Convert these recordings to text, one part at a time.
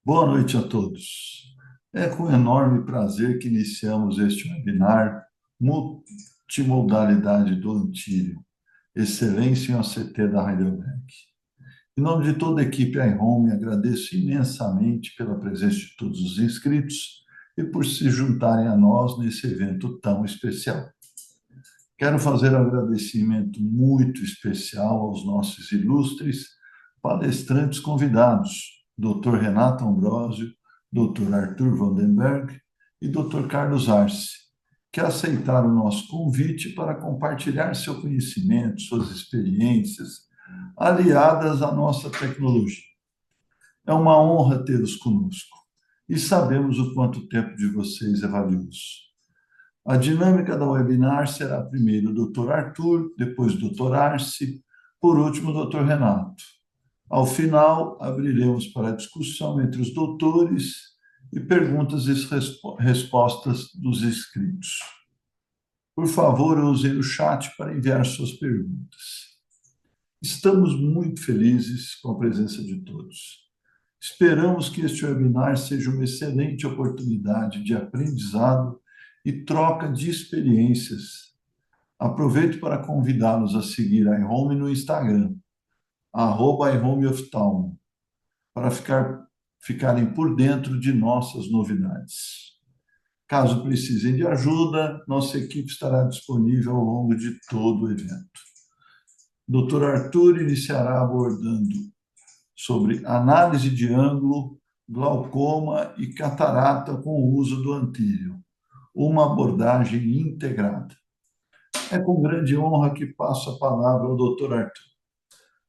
Boa noite a todos. É com enorme prazer que iniciamos este webinar Multimodalidade do Antílio, Excelência em OCT da Heidelberg. Em nome de toda a equipe iHome, agradeço imensamente pela presença de todos os inscritos e por se juntarem a nós nesse evento tão especial. Quero fazer um agradecimento muito especial aos nossos ilustres palestrantes convidados, Dr. Renato Ambrosio, Dr. Arthur Vandenberg e Dr. Carlos Arce, que aceitaram o nosso convite para compartilhar seu conhecimento, suas experiências, aliadas à nossa tecnologia. É uma honra tê-los conosco e sabemos o quanto o tempo de vocês é valioso. A dinâmica da webinar será primeiro o Dr. Arthur, depois o Dr. Arce, por último o Dr. Renato. Ao final, abriremos para discussão entre os doutores e perguntas e respostas dos inscritos. Por favor, usem o chat para enviar suas perguntas. Estamos muito felizes com a presença de todos. Esperamos que este webinar seja uma excelente oportunidade de aprendizado e troca de experiências. Aproveito para convidá-los a seguir a iHome no Instagram, @iHomeoftalmo, para ficarem por dentro de nossas novidades. Caso precisem de ajuda, nossa equipe estará disponível ao longo de todo o evento. Dr. Arthur iniciará abordando sobre análise de ângulo, glaucoma e catarata com o uso do antílio, uma abordagem integrada. É com grande honra que passo a palavra ao Dr. Arthur.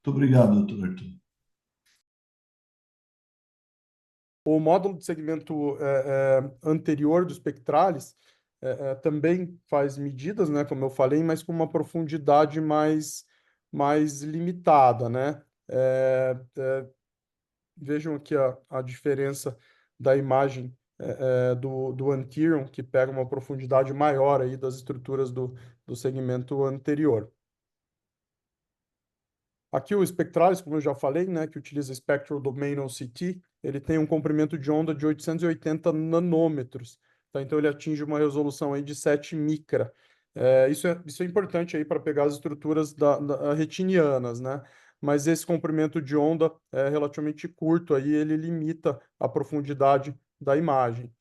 Muito obrigado, Dr. Arthur. O módulo de segmento anterior do Spectralis também faz medidas, né, como eu falei, mas com uma profundidade mais limitada, né? Vejam aqui a diferença da imagem do Anterior, que pega uma profundidade maior aí das estruturas do segmento anterior. Aqui o Spectralis, como eu já falei, né, que utiliza Spectral Domain OCT, ele tem um comprimento de onda de 880 nanômetros, tá? Então ele atinge uma resolução aí de 7 micra. Isso é importante aí para pegar as estruturas retinianas, né? Mas esse comprimento de onda é relativamente curto, aí ele limita a profundidade da imagem.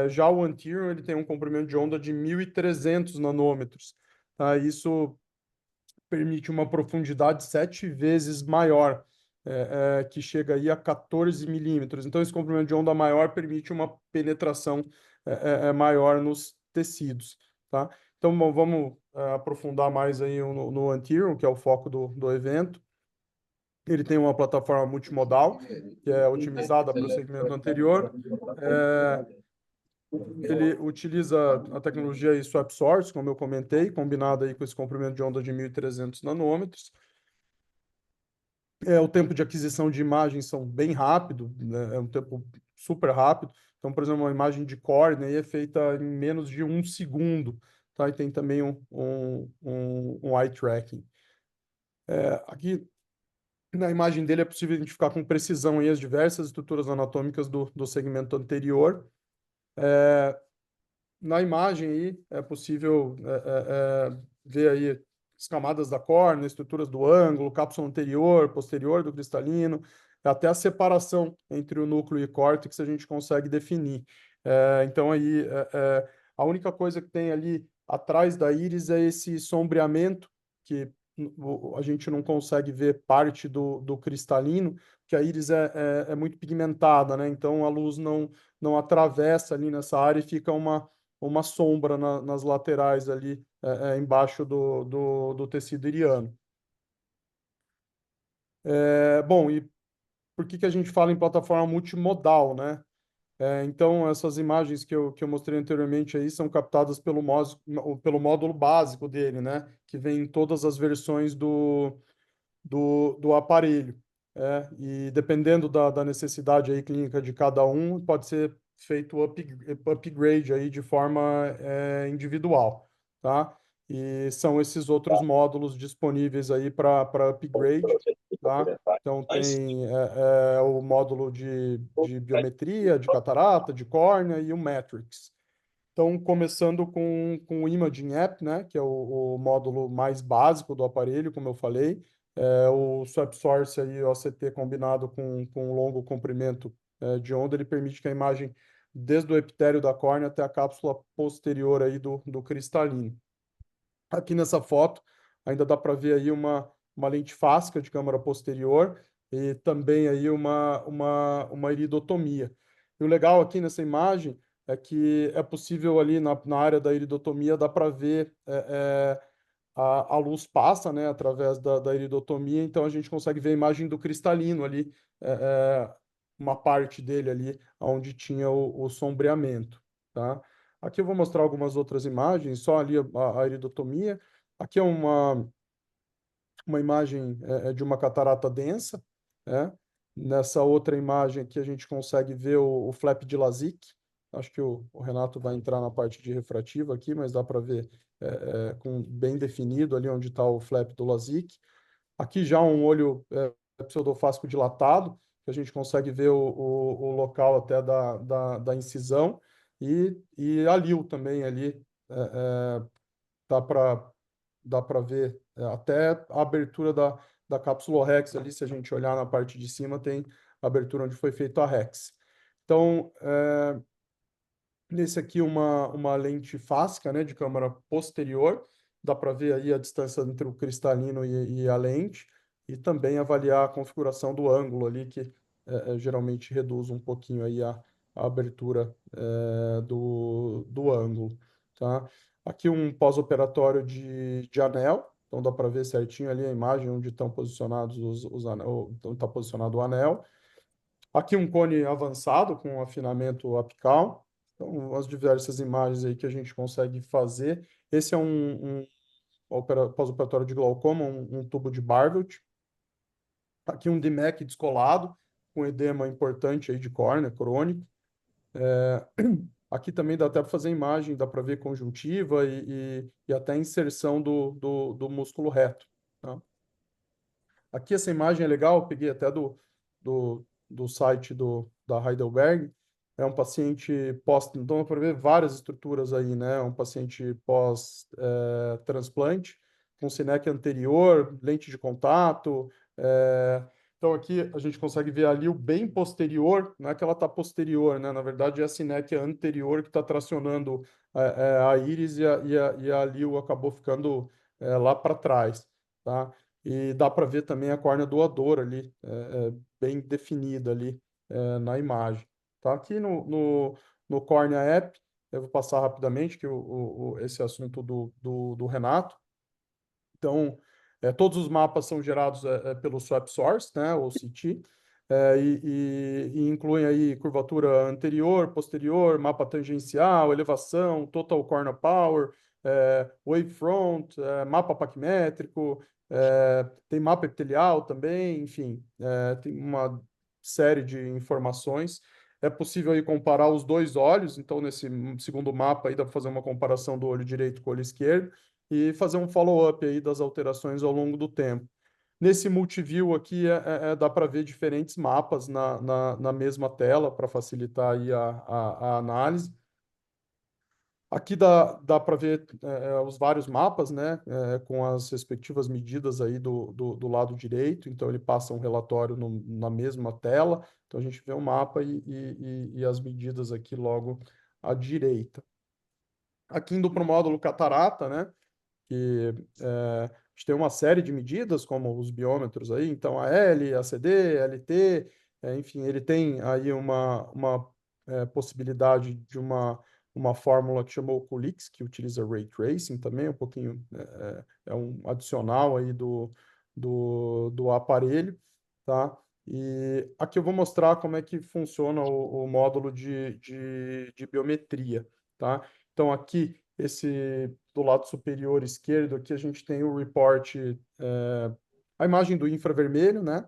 Já o Anterior, ele tem um comprimento de onda de 1.300 nanômetros, tá? Isso permite uma profundidade 7 vezes maior, que chega aí a 14 milímetros. Então, esse comprimento de onda maior permite uma penetração maior nos tecidos, tá? Então, bom, vamos aprofundar mais aí no Anterior, que é o foco do evento. Ele tem uma plataforma multimodal, que é otimizada para o segmento anterior. Ele utiliza a tecnologia Swap Source, como eu comentei, combinada aí com esse comprimento de onda de 1.300 nanômetros. O tempo de aquisição de imagens são bem rápido, né? É um tempo super rápido. Então, por exemplo, uma imagem de córnea aí é feita em menos de 1 segundo, tá? E tem também um eye tracking. Aqui na imagem dele é possível identificar com precisão aí as diversas estruturas anatômicas do segmento anterior. Na imagem aí é possível ver aí as camadas da córnea, estruturas do ângulo, cápsula anterior, posterior do cristalino, até a separação entre o núcleo e o córtex a gente consegue definir. Então aí a única coisa que tem ali atrás da íris é esse sombreamento que a gente não consegue ver parte do cristalino, que a íris é muito pigmentada, né? Então a luz não atravessa ali nessa área e fica uma sombra nas laterais ali, embaixo do tecido iriano. Bom, e por que a gente fala em plataforma multimodal, né? Então, essas imagens que eu mostrei anteriormente aí são captadas pelo módulo básico dele, né? Que vem em todas as versões do aparelho. E dependendo da necessidade aí clínica de cada um, pode ser feito upgrade aí de forma individual, tá? E são esses outros módulos disponíveis aí para upgrade, tá? Então, tem o módulo de biometria, de catarata, de córnea e o Matrix. Então, começando com o Imaging App, né, que é o módulo mais básico do aparelho, como eu falei, o Swap Source aí, o OCT combinado com um longo comprimento de onda, ele permite que a imagem, desde o epitério da córnea até a cápsula posterior aí do cristalino. Aqui nessa foto, ainda dá para ver aí uma lente fáscica de câmara posterior e também aí uma iridotomia. E o legal aqui nessa imagem é que é possível ali na área da iridotomia, dá para ver a luz passa, né, através da iridotomia, então a gente consegue ver a imagem do cristalino ali, uma parte dele ali, onde tinha o sombreamento, tá? Aqui eu vou mostrar algumas outras imagens, só ali a iridotomia. Aqui é uma imagem de uma catarata densa, né? Nessa outra imagem aqui a gente consegue ver o flap de Lasik. Acho que o Renato vai entrar na parte de refrativa aqui, mas dá para ver bem definido ali onde está o flap do Lasik. Aqui já um olho pseudofásico dilatado, que a gente consegue ver o local até da incisão, e a lil também ali, dá para dá para ver até a abertura da cápsula Rex ali, se a gente olhar na parte de cima, tem a abertura onde foi feito a Rex. Então, nesse aqui, uma lente fáscica, né, de câmara posterior, dá para ver aí a distância entre o cristalino e a lente, e também avaliar a configuração do ângulo ali, que geralmente reduz um pouquinho aí a abertura do ângulo, tá? Aqui um pós-operatório de anel, então dá para ver certinho ali a imagem onde estão posicionados os anel, onde está posicionado o anel. Aqui um cone avançado com afinamento apical. Então, as diversas imagens aí que a gente consegue fazer. Esse é um pós-operatório de glaucoma, um tubo de Barvelt. Aqui um DMEC descolado, com edema importante aí de córnea, crônico. Aqui também dá até para fazer imagem, dá para ver conjuntiva e até inserção do músculo reto, tá? Aqui essa imagem é legal, eu peguei até do site da Heidelberg. É um paciente pós, então dá para ver várias estruturas aí, né? Um paciente pós-transplante, com SINEC anterior, lente de contato. Então aqui a gente consegue ver ali o bem posterior, não é que ela está posterior, né? Na verdade é a SINEC anterior que está tracionando a íris e a lil acabou ficando lá para trás, tá? E dá para ver também a córnea doadora ali, bem definida ali na imagem. Tá? Aqui no Córnea App, eu vou passar rapidamente, que esse assunto do Renato. Então, todos os mapas são gerados pelo Swap Source, né, ou CT, e incluem aí curvatura anterior, posterior, mapa tangencial, elevação, total corner power, wavefront, mapa paquimétrico, tem mapa epitelial também, enfim, tem uma série de informações. É possível aí comparar os dois olhos, então nesse segundo mapa aí dá para fazer uma comparação do olho direito com o olho esquerdo, e fazer um follow-up aí das alterações ao longo do tempo. Nesse multiview aqui, dá para ver diferentes mapas na mesma tela, para facilitar aí a análise. Aqui dá para ver os vários mapas, né, com as respectivas medidas aí do lado direito. Então, ele passa um relatório na mesma tela. Então, a gente vê o mapa e as medidas aqui logo à direita. Aqui indo para o módulo catarata, né, que a gente tem uma série de medidas, como os biômetros aí, então a L, a CD, LT, enfim, ele tem aí uma possibilidade de uma fórmula que chamou Colix, que utiliza Ray Tracing também, um pouquinho, é um adicional aí do aparelho, tá? E aqui eu vou mostrar como é que funciona o módulo de biometria, tá? Então aqui, do lado superior esquerdo, aqui a gente tem o report, a imagem do infravermelho, né?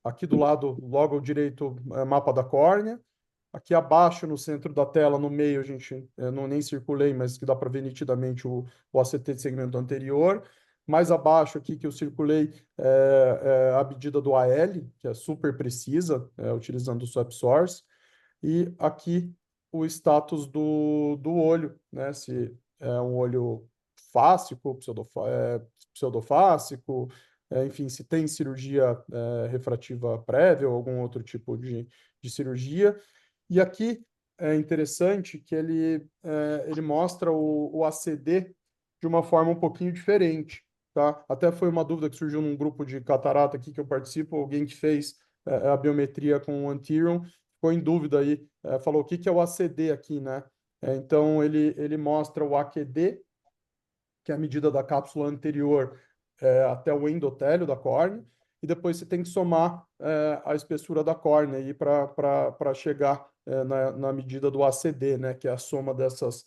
Aqui do lado, logo ao direito, mapa da córnea. Aqui abaixo, no centro da tela, no meio, a gente não nem circulei, mas que dá para ver nitidamente o ACT de segmento anterior. Mais abaixo aqui que eu circulei a medida do AL, que é super precisa, utilizando o swap source. E aqui o status do olho, né? Se é um olho fásico, pseudofásico, enfim, se tem cirurgia refrativa prévia ou algum outro tipo de cirurgia. E aqui é interessante que ele mostra o ACD de uma forma um pouquinho diferente, tá? Até foi uma dúvida que surgiu num grupo de catarata aqui que eu participo, alguém que fez a biometria com o Antiron, ficou em dúvida aí, falou o que que é o ACD aqui, né? Então ele mostra o AQD, que é a medida da cápsula anterior até o endotélio da córnea, e depois você tem que somar a espessura da córnea aí para chegar na medida do ACD, né, que é a soma dessas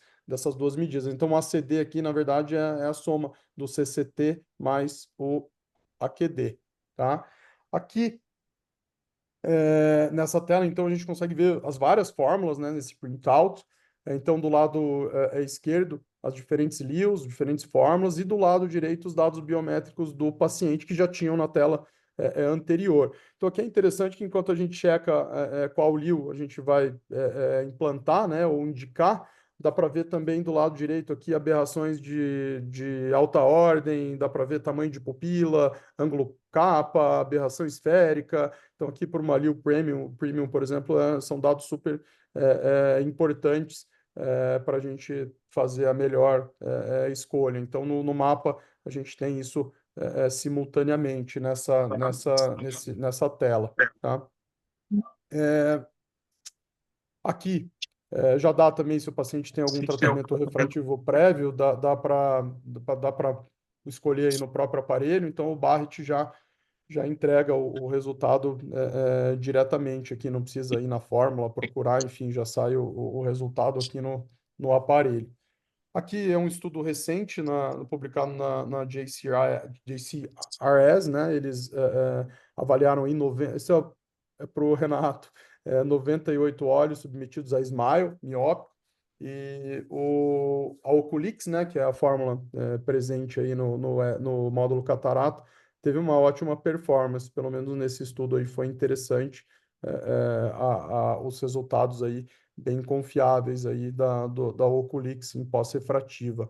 duas medidas. Então, o ACD aqui, na verdade, é a soma do CCT mais o AQD, tá? Aqui, nessa tela, então, a gente consegue ver as várias fórmulas, né, nesse printout. Então, do lado esquerdo, as diferentes LEOs, diferentes fórmulas, e do lado direito, os dados biométricos do paciente que já tinham na tela anterior. Então, aqui é interessante que enquanto a gente checa qual LEO a gente vai implantar, né, ou indicar, dá para ver também do lado direito aqui aberrações de alta ordem, dá para ver tamanho de pupila, ângulo capa, aberração esférica. Então, aqui por uma Liu Premium, por exemplo, são dados super importantes para a gente fazer a melhor escolha. Então, no mapa, a gente tem isso simultaneamente nessa tela. Tá? Aqui, já dá também, se o paciente tem algum tratamento refrativo prévio, dá para escolher aí no próprio aparelho. Então, o Barrett já entrega o resultado diretamente aqui, não precisa ir na fórmula, procurar, enfim, já sai o resultado aqui no aparelho. Aqui é um estudo recente, publicado na JCRS, né? Eles avaliaram em 90, isso é para o Renato, 98 olhos submetidos a Smile, miópico, e a Oculix, né, que é a fórmula presente aí no módulo catarato, teve uma ótima performance, pelo menos nesse estudo aí foi interessante, os resultados aí bem confiáveis aí da Oculix em pós-refrativa.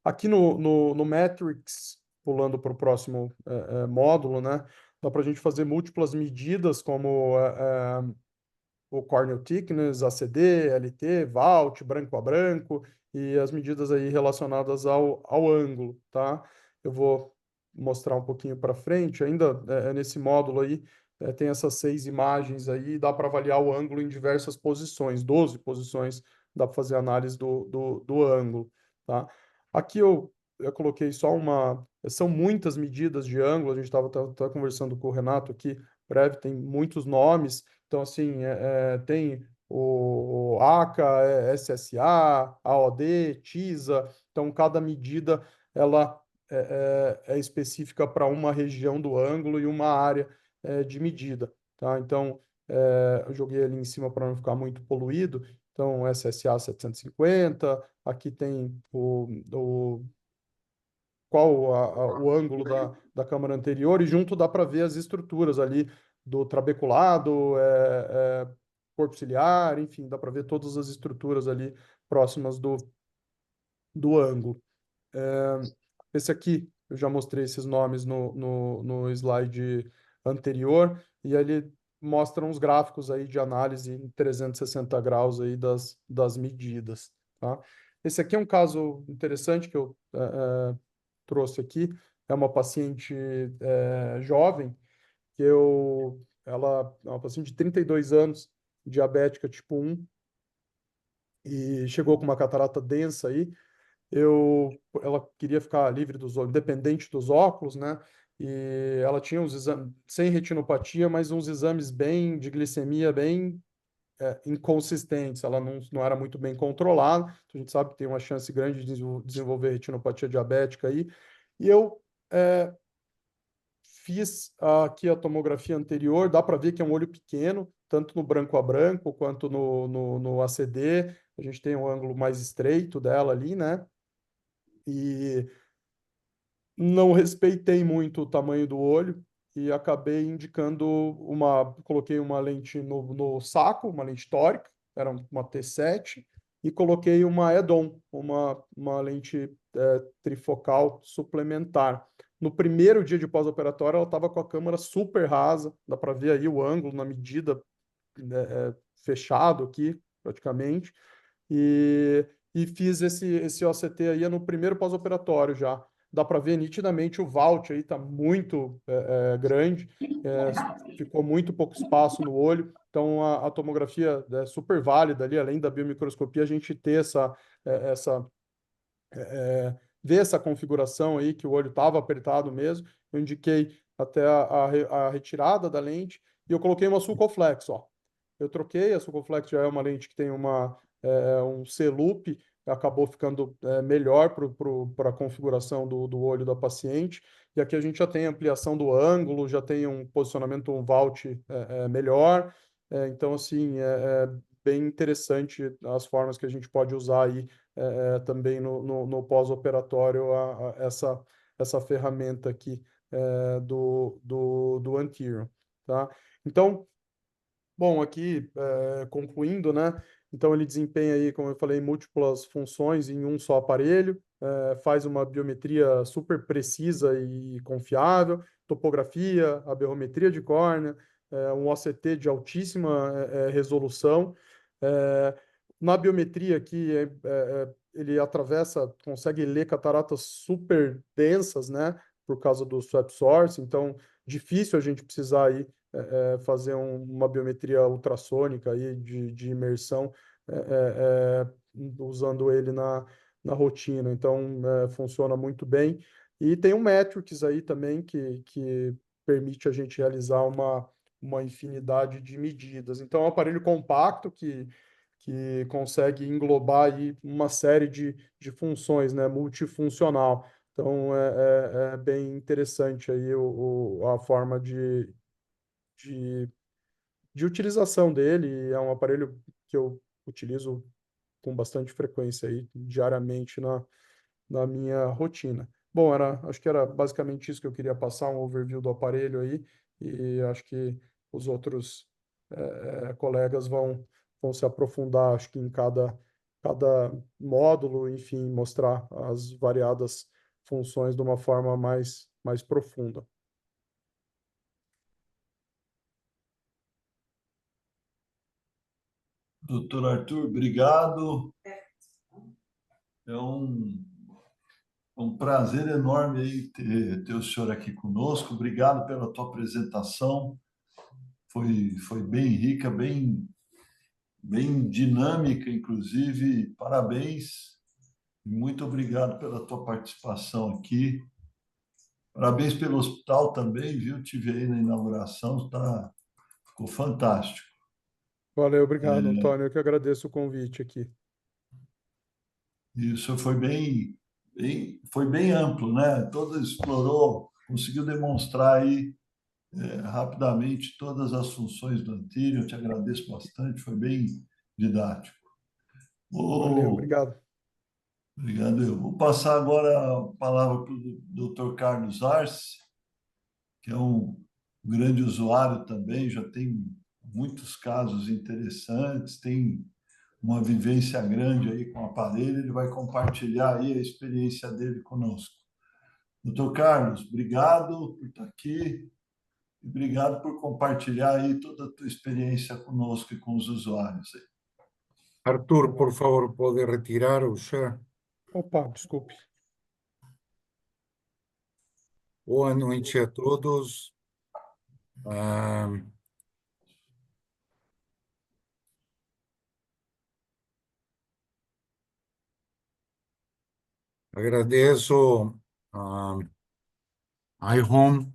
Aqui no Matrix, pulando para o próximo módulo, né, dá para a gente fazer múltiplas medidas, como o corneal thickness, ACD, LT, Vault, branco a branco, e as medidas aí relacionadas ao ângulo, tá? Eu vou mostrar um pouquinho para frente, ainda nesse módulo aí, tem essas 6 imagens aí, dá para avaliar o ângulo em diversas posições, 12 posições, dá para fazer análise do ângulo, tá? Aqui eu coloquei só são muitas medidas de ângulo, a gente estava conversando com o Renato aqui, breve, tem muitos nomes, então, assim, tem o ACA, SSA, AOD, TISA. Então, cada medida ela é específica para uma região do ângulo e uma área de medida. Tá? Então, eu joguei ali em cima para não ficar muito poluído. Então, SSA 750, aqui tem qual o ângulo da câmara anterior, e junto dá para ver as estruturas ali do trabeculado, corpo ciliar, enfim, dá para ver todas as estruturas ali próximas do ângulo. Esse aqui, eu já mostrei esses nomes no slide anterior, e ele mostra uns gráficos aí de análise em 360 graus aí das medidas, tá? Esse aqui é um caso interessante que eu trouxe aqui, é uma paciente jovem, ela é uma paciente de 32 anos, diabética tipo 1, e chegou com uma catarata densa aí, ela queria ficar livre independente dos óculos, né? E ela tinha uns exames, sem retinopatia, mas uns exames bem, de glicemia bem inconsistentes. Ela não era muito bem controlada. A gente sabe que tem uma chance grande de desenvolver retinopatia diabética aí. E eu fiz aqui a tomografia anterior, dá para ver que é um olho pequeno, tanto no branco a branco quanto no ACD. A gente tem um ângulo mais estreito dela ali, né? E não respeitei muito o tamanho do olho e acabei indicando coloquei uma lente no saco, uma lente tórica, era uma T7, e coloquei uma Edon, uma lente trifocal suplementar. No primeiro dia de pós-operatório, ela estava com a câmera super rasa, dá para ver aí o ângulo na medida, fechado aqui, praticamente, e, e fiz esse OCT aí no primeiro pós-operatório já. Dá para ver nitidamente o vault aí está muito grande, é, ficou muito pouco espaço no olho, então a tomografia é super válida ali, além da biomicroscopia, a gente ter essa ver essa configuração aí, que o olho estava apertado mesmo. Eu indiquei até a retirada da lente e eu coloquei uma Sulcoflex, ó. Eu troquei, a Sulcoflex já é uma lente que tem um C-loop, acabou ficando melhor para a configuração do olho da paciente. E aqui a gente já tem ampliação do ângulo, já tem um posicionamento, um vault melhor. Então, assim, é bem interessante as formas que a gente pode usar aí também no pós-operatório essa ferramenta aqui do Anterior, tá? Então, bom, aqui concluindo, né? Então ele desempenha aí, como eu falei, múltiplas funções em um só aparelho, faz uma biometria super precisa e confiável, topografia, aberrometria de córnea, um OCT de altíssima resolução. Eh, Na biometria aqui, ele consegue ler cataratas super densas, né? Por causa do swap source, então difícil a gente precisar aí fazer uma biometria ultrassônica aí de imersão usando ele na rotina. Então, funciona muito bem. E tem um Matrix aí também que permite a gente realizar uma infinidade de medidas. Então, é um aparelho compacto que consegue englobar aí uma série de funções, né, multifuncional. Então, é bem interessante aí a forma de, de utilização dele. É um aparelho que eu utilizo com bastante frequência aí, diariamente na minha rotina. Bom, acho que era basicamente isso que eu queria passar, um overview do aparelho aí, e acho que os outros colegas vão se aprofundar, acho que em cada módulo, enfim, mostrar as variadas funções de uma forma mais profunda. Doutor Arthur, obrigado. É um prazer enorme aí ter o senhor aqui conosco. Obrigado pela tua apresentação. Foi bem rica, bem dinâmica, inclusive. Parabéns. Muito obrigado pela tua participação aqui. Parabéns pelo hospital também, viu? Tive aí na inauguração, ficou fantástico. Valeu, obrigado, Antônio. Eu que agradeço o convite aqui. Isso foi bem amplo, né? Todo explorou, conseguiu demonstrar aí rapidamente todas as funções do Antílio. Eu te agradeço bastante, foi bem didático. Valeu, Oh, obrigado. obrigado. Eu vou passar agora a palavra para o Dr. Carlos Arce, que é um grande usuário também, já tem muitos casos interessantes, tem uma vivência grande aí com o aparelho, ele vai compartilhar aí a experiência dele conosco. Doutor Carlos, obrigado por estar aqui e obrigado por compartilhar aí toda a tua experiência conosco e com os usuários. Arthur, por favor, pode retirar o share. Opa, desculpe. Boa noite a todos. Ah, agradeço a iHome,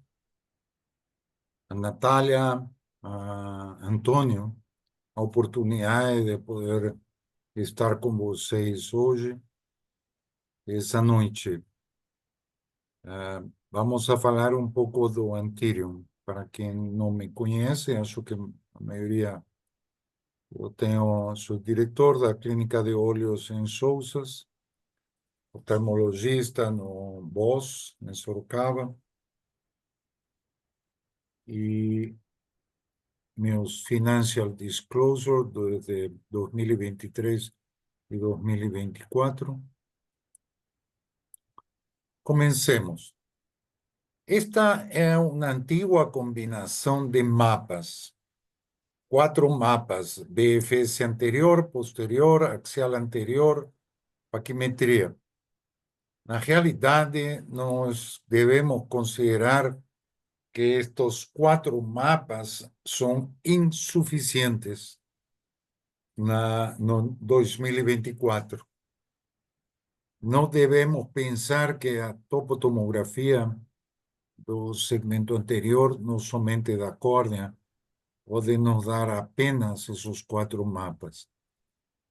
a Natália, a Antônio, a oportunidade de poder estar com vocês hoje, essa noite. Vamos a falar um pouco do Anterior. Para quem não me conhece, acho que a maioria eu sou diretor da Clínica de Olhos em Sousas. oftalmologista no BOS, em Sorocaba. E meus financial disclosure desde 2023 y 2024. Comencemos. Esta es una antigua combinación de mapas. 4 mapas: BFS anterior, posterior, axial anterior, paquimetría. Na realidade, nós devemos considerar que estos 4 mapas son insuficientes no 2024. No debemos pensar que a topotomografia do segmento anterior, não somente da córnea, pode nos dar apenas esses 4 mapas.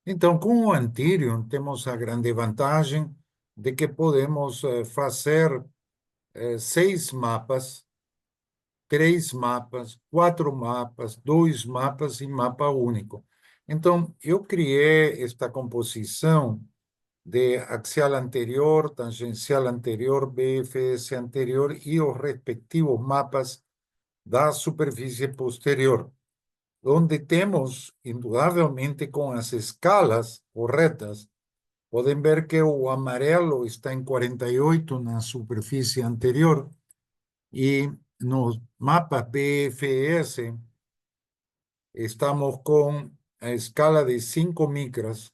Então, com o Antirium, temos a grande vantagem de que podemos fazer 6 mapas, 3 mapas, 4 mapas, 2 mapas e mapa único. Então, eu criei esta composição de axial anterior, tangencial anterior, BFS anterior e os respectivos mapas da superfície posterior, onde temos, indudablemente, com as escalas corretas, podem ver que o amarelo está em 48 na superfície anterior e nos mapas BFS estamos com a escala de 5 micras,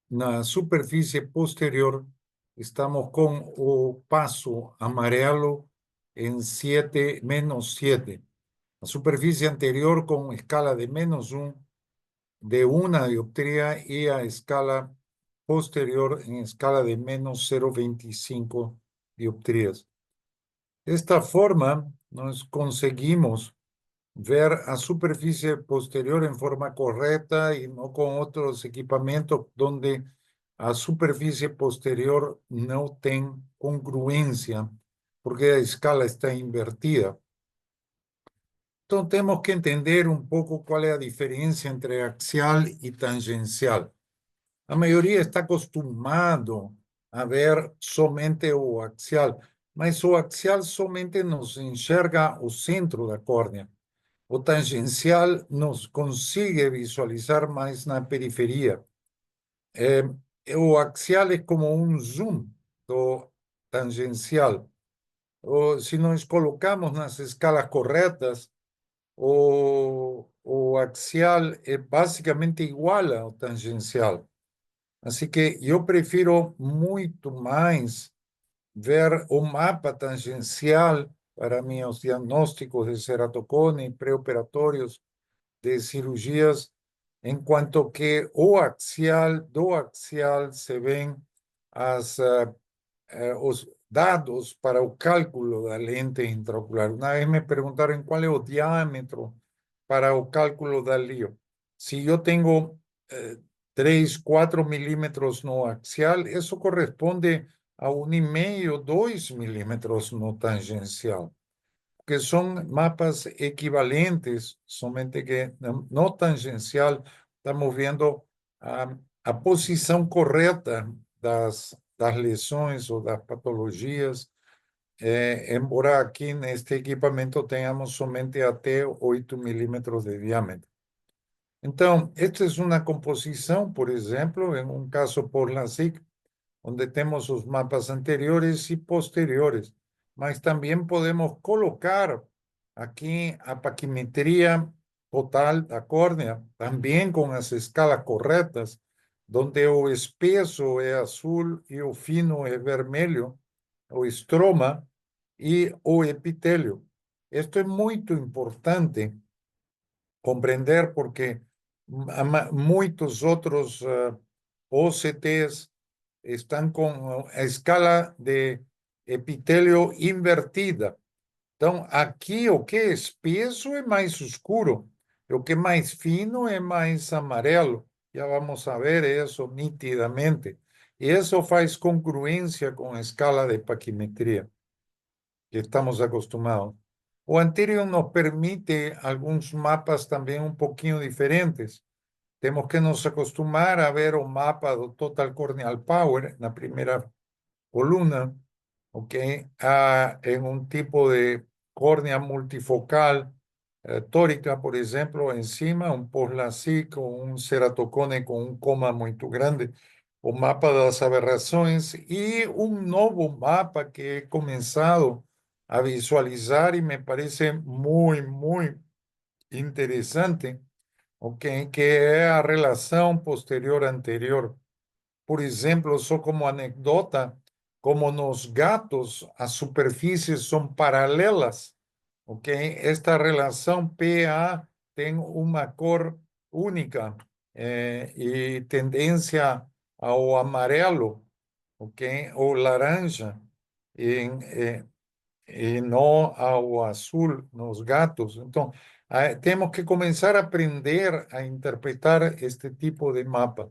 na superfície posterior, estamos com o passo amarelo em 7, menos 7. A superfície anterior com escala de menos 1, de 1 dioptria, e a escala posterior em escala de menos 0,25 dioptrias. Desta forma, nós conseguimos ver a superfície posterior em forma correta e não com outros equipamentos onde a superfície posterior não tem congruência, porque a escala está invertida. Então, temos que entender um pouco qual é a diferença entre axial e tangencial. A maioria está acostumado a ver somente o axial, mas o axial somente nos enxerga o centro da córnea. O tangencial nos consigue visualizar mais na periferia. O axial é como um zoom do tangencial. Se nós colocamos nas escalas corretas, o axial é basicamente igual ao tangencial. Assim que eu prefiro muito mais ver o mapa tangencial para meus diagnósticos de ceratocone pré-operatórios de cirurgias, enquanto que do axial se ven os dados para o cálculo da lente intraocular. Uma vez me perguntaram qual é o diâmetro para o cálculo da LIO. Se eu tenho 3, 4 milímetros no axial, isso corresponde a 1,5, 2 milímetros no tangencial, que são mapas equivalentes, somente que no tangencial estamos vendo a posição correta das lesões ou das patologias, embora aqui neste equipamento tenhamos somente até 8 milímetros de diâmetro. Então, esta é uma composição, por exemplo, em um caso por LASIK, onde temos os mapas anteriores e posteriores, mas também podemos colocar aqui a paquimetria total da córnea, também com as escalas corretas, onde o espesso é azul e o fino é vermelho, o estroma e o epitélio. Isto é muito importante compreender porque muitos outros OCTs estão com a escala de epitélio invertida. Então, aqui o que é espesso é mais escuro, o que é mais fino é mais amarelo. Já vamos ver isso nitidamente. E isso faz congruência com a escala de paquimetria que estamos acostumados. O Antirium nos permite alguns mapas também um pouquinho diferentes. temos que nos acostumar a ver o mapa do Total Corneal Power na primeira coluna, ok? En tipo de córnea multifocal tórica, por exemplo, em cima, pós-lacy com ceratocone com coma muito grande, o mapa das aberrações e novo mapa que he começado a visualizar e me parece muito interessante, ok? Que é a relação posterior-anterior. Por exemplo, só como anedota, como nos gatos as superfícies são paralelas, ok? Esta relação PA tem uma cor única e tendência ao amarelo, ok? Ou laranja, e não ao azul nos gatos. Então, temos que começar a aprender a interpretar este tipo de mapa.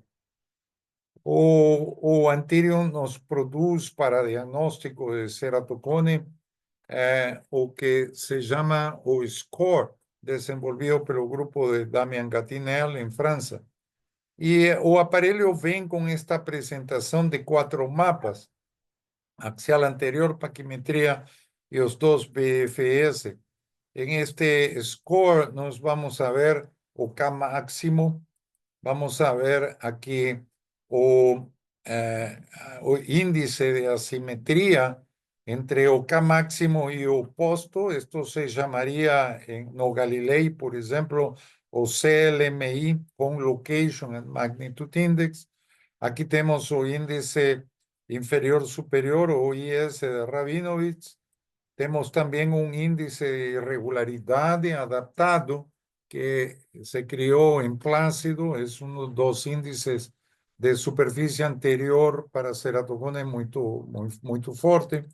O Antirio nos produz para diagnóstico de ceratocone o que se llama o SCORE, desenvolvido pelo grupo de Damien Gatinel em França. E o aparelho vem com esta apresentação de 4 mapas: axial anterior, paquimetria e os 2 BFS. En este SCORE nos vamos a ver o K máximo, vamos a ver aquí o índice de asimetría entre o K máximo y o oposto. Esto se llamaría no Galilei, por ejemplo, o CLMI, Conlocation and Magnitude Index. Aquí tenemos o índice inferior superior, o IS de Rabinovich. Tenemos también un índice de irregularidad adaptado que se crió en Plácido. Es uno de los índices de superficie anterior para ceratocone muy fuerte.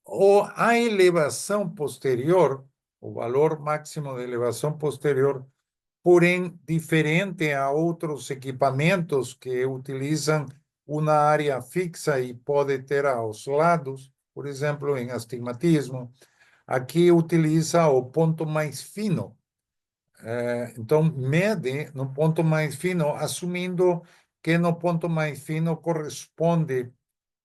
O a elevação posterior, o valor máximo de elevação posterior, porém diferente a outros equipamentos que utilizam uma área fixa e pode ter aos lados, por exemplo, em astigmatismo. Aqui utiliza o ponto mais fino. Então, mede no ponto mais fino, assumindo que no ponto mais fino corresponde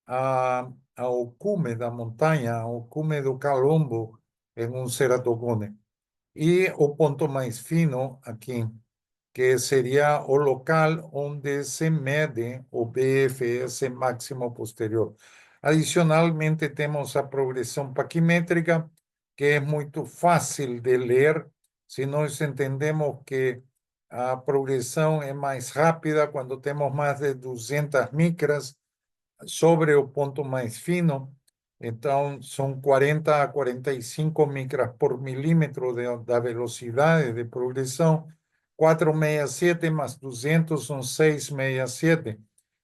ao cume da montanha, ao cume do calombo em ceratocone. E o ponto mais fino aqui, que seria o local onde se mede o BFS máximo posterior. Adicionalmente, temos a progressão paquimétrica, que é muito fácil de ler, se nós entendemos que a progressão é mais rápida quando temos mais de 200 micras sobre o ponto mais fino. Então, são 40 a 45 micras por milímetro da velocidade de progressão. 467 mais 200 são 667.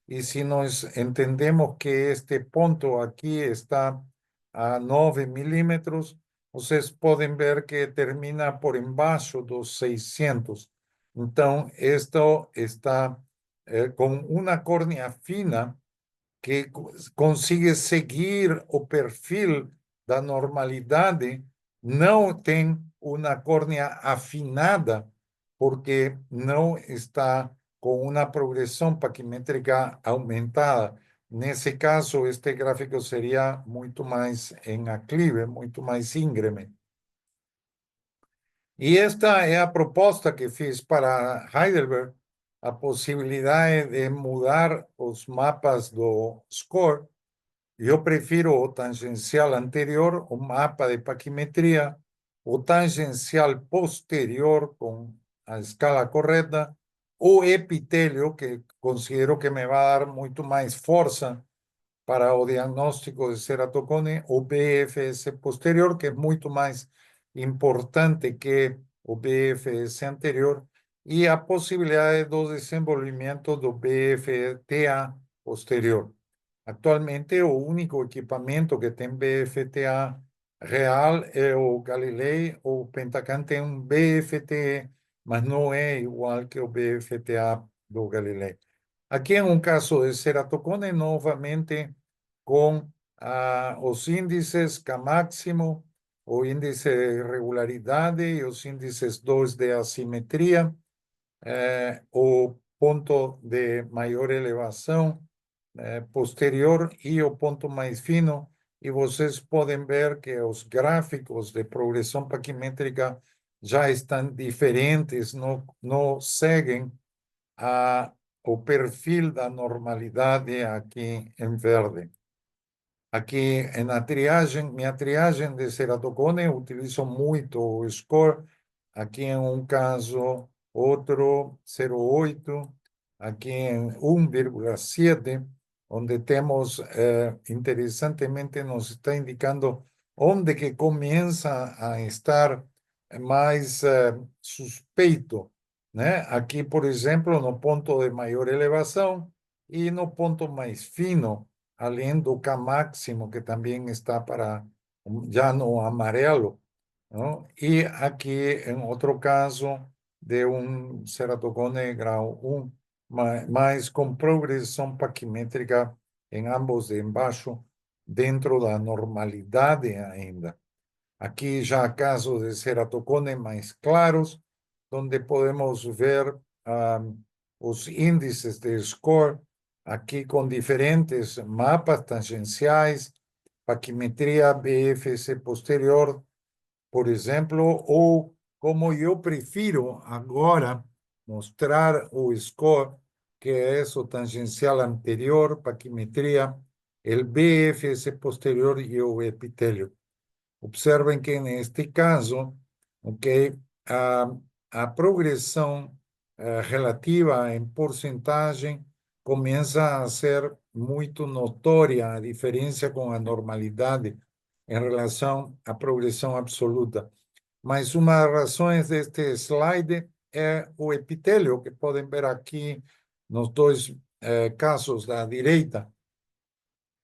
E se nós entendemos que este ponto aqui está a 9 milímetros, vocês podem ver que termina por embaixo dos 600. Então, isto está com uma córnea fina que consigue seguir o perfil da normalidade, não tem uma córnea afinada, porque não está com uma progressão paquimétrica aumentada. Nesse caso, este gráfico seria muito mais em aclive, muito mais íngreme. E esta é a proposta que fiz para Heidelberg, a possibilidade de mudar os mapas do SCORE. Eu prefiro o tangencial anterior, o mapa de paquimetria, o tangencial posterior com a escala correta, o epitélio, que considero que me vai dar muito mais força para o diagnóstico de ceratocone, o BFS posterior, que é muito mais importante que o BFS anterior, e a possibilidade do desenvolvimento do BFTA posterior. Actualmente, o único equipamento que tem BFTA real é o Galilei. O Pentacan tem um BFT, mas não é igual que o BFTA do Galilei. Aqui é um caso de ceratocone, novamente, com os índices K máximo, o índice de irregularidade e os índices 2 de assimetria. o ponto de maior elevação posterior e o ponto mais fino, e vocês podem ver que os gráficos de progressão paquimétrica já estão diferentes, não seguem o perfil da normalidade aqui em verde. Aqui na triagem, minha triagem de ceratocone, eu utilizo muito o score. Aqui em um caso, outro 0,8. Aqui em 1,7, onde temos, interessantemente, nos está indicando onde que começa a estar mais suspeito, né? Aqui, por exemplo, no ponto de maior elevação e no ponto mais fino, além do K máximo, que também está para já no amarelo, não? E aqui, em outro caso, de um ceratocone grau 1, mas com progressão paquimétrica em ambos de embaixo, dentro da normalidade ainda. Aqui já casos de ceratocone mais claros, onde podemos ver os índices de score, aqui com diferentes mapas tangenciais, paquimetria BFC posterior, por exemplo, ou como eu prefiro agora mostrar o score, que é o tangencial anterior, paquimetria, o BFS posterior e o epitélio. Observen que neste caso, okay, a progressão relativa em porcentagem começa a ser muito notória a diferença com a normalidade em relação à progressão absoluta. Mas uma das razões deste slide é o epitélio, que podem ver aqui nos dois casos da direita,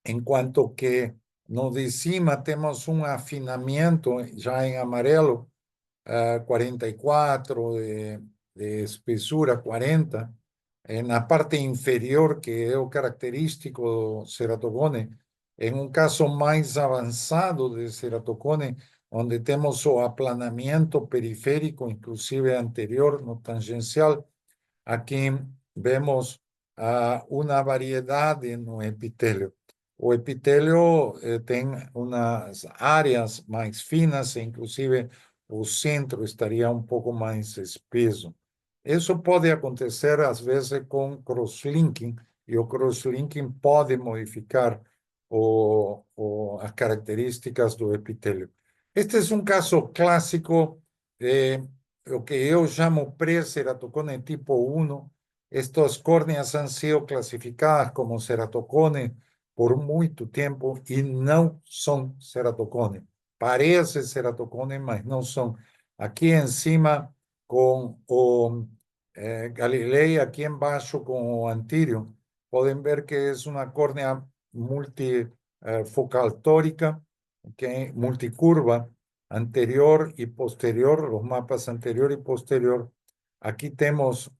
enquanto que no de cima temos um afinamento já em amarelo, 44, de espessura 40, na parte inferior, que é o característico do ceratocone. Em um caso mais avançado de ceratocone, onde temos o aplanamento periférico, inclusive anterior no tangencial, aqui vemos uma variedade no epitélio. O epitélio tem umas áreas mais finas, inclusive o centro estaria um pouco mais espesso. Isso pode acontecer, às vezes, com crosslinking, e o crosslinking pode modificar as características do epitélio. Este é um caso clássico de o que eu chamo pré-ceratocone tipo 1. Estas córneas han sido clasificadas como ceratocone por muito tempo e não são ceratocone. Parece ceratocone, mas não são. Aqui em cima com o Galilei, aqui embaixo com o Antírio, podem ver que é uma córnea multifocal tórica, okay, multicurva, anterior y posterior, los mapas anterior y posterior. Aquí tenemos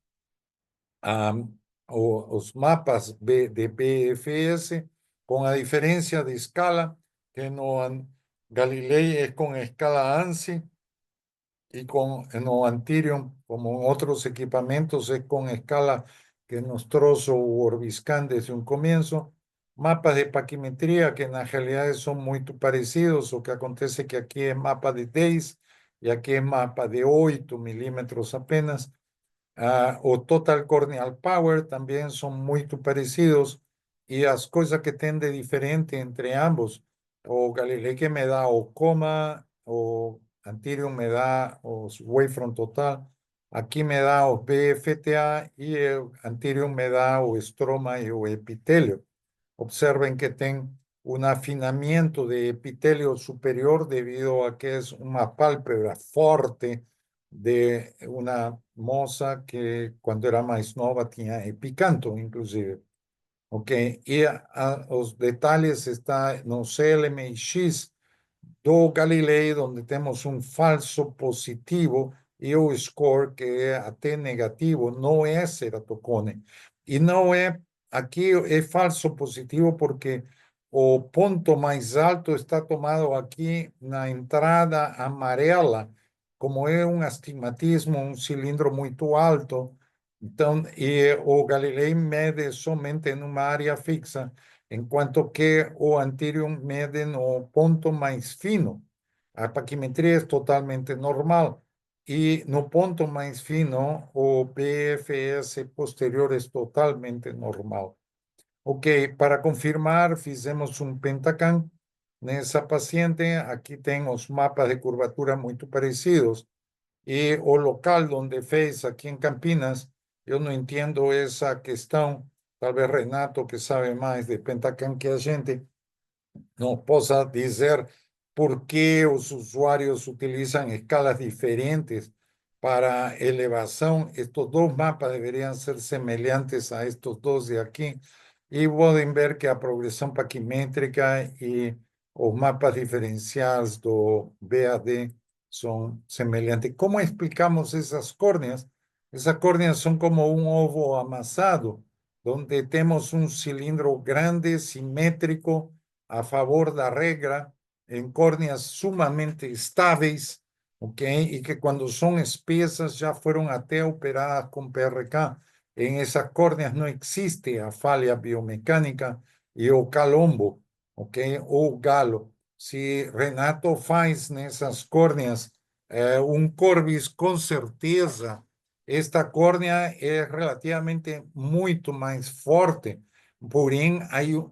os mapas de BFS con la diferencia de escala, que no Galilei es con escala ANSI y con no Antirium, como en otros equipamientos, es con escala que nos trozo o Orbiscan desde un comienzo. Mapas de paquimetría que na realidade son muito parecidos, o que acontece que aqui é mapa de 10 e aqui é mapa de 8 milímetros apenas. O Total Corneal Power também são muito parecidos e as coisas que tem de diferente entre ambos, o Galilei que me dá o coma, o Antirium me dá os Wavefront Total, aqui me dá o BFTA e o Antirium me dá o estroma e o epitélio. Observen que tem un afinamiento de epitelio superior debido a que es una pálpebra fuerte de una moza que cuando era más nova tenía epicanto, inclusive. Ok, y los detalles están no CLMX do Galilei, donde tenemos un falso positivo y un score que es AT negativo, no es ceratocone. Y no es, aquí es falso positivo porque o ponto mais alto está tomado aqui na entrada amarela, como é um astigmatismo, um cilindro muito alto, Então, e o Galilei mede somente numa área fixa, enquanto que o Antirio mede no ponto mais fino. A paquimetria é totalmente normal. E no ponto mais fino, o BFS posterior é totalmente normal. Ok, para confirmar, fizemos um Pentacam nessa paciente. Aqui tem os mapas de curvatura muito parecidos. Y o local donde fez aquí en Campinas, yo no entiendo esa cuestión. Tal vez Renato, que sabe más de Pentacam que a gente, nos possa dizer por que os usuários utilizam escalas diferentes para elevação. Estes dois mapas deveriam ser semelhantes a estes dois de aqui. E podem ver que a progressão paquimétrica e os mapas diferenciais do BAD são semelhantes. Como explicamos essas córneas? Essas córneas são como um ovo amassado, onde temos um cilindro grande, simétrico, a favor da regra, em córneas sumamente estáveis, ok? E que quando são espessas já foram até operadas com PRK. Em essas córneas não existe a falha biomecânica e o calombo, ok? Ou galo. Se Renato faz nessas córneas um Corbis, com certeza, esta córnea é relativamente muito mais forte, porém,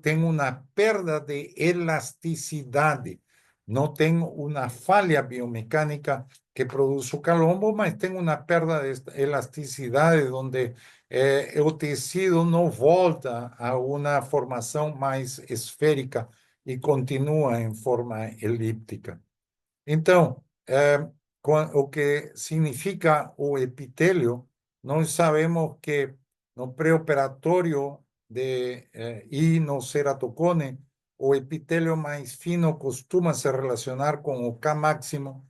tem uma perda de elasticidade. Não tem uma falha biomecânica que produz o calombo, mas tem uma perda de elasticidade, onde o tecido não volta a uma formação mais esférica e continua em forma elíptica. Então, o que significa o epitélio, nós sabemos que no pré-operatório e no ceratocone, o epitélio mais fino costuma se relacionar com o K máximo,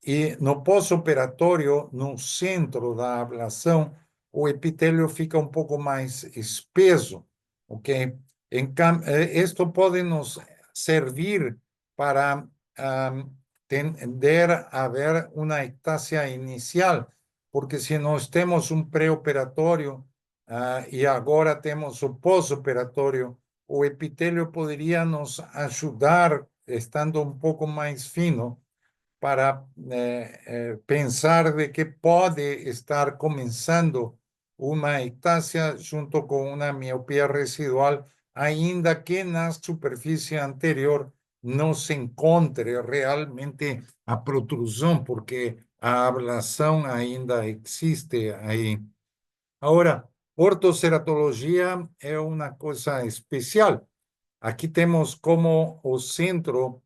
e no pós-operatório, no centro da ablação, o epitélio fica um pouco mais espesso, ok? Isto pode nos servir para tender a ver uma ectasia inicial, porque se nós temos um pré-operatório e agora temos o pós-operatório, o epitélio poderia nos ajudar, estando um pouco mais fino, para pensar de que pode estar começando uma ectasia junto com uma miopia residual, ainda que na superfície anterior não se encontre realmente a protrusão, porque a ablação ainda existe aí. Agora, ortoceratologia é uma coisa especial. Aqui temos como o centro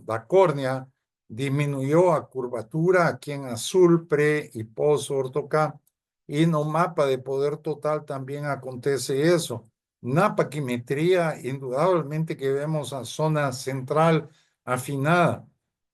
da córnea diminuiu a curvatura, aqui em azul, pré e pós-orto-K, e no mapa de poder total também acontece isso. Na paquimetria, indudablemente que vemos a zona central afinada,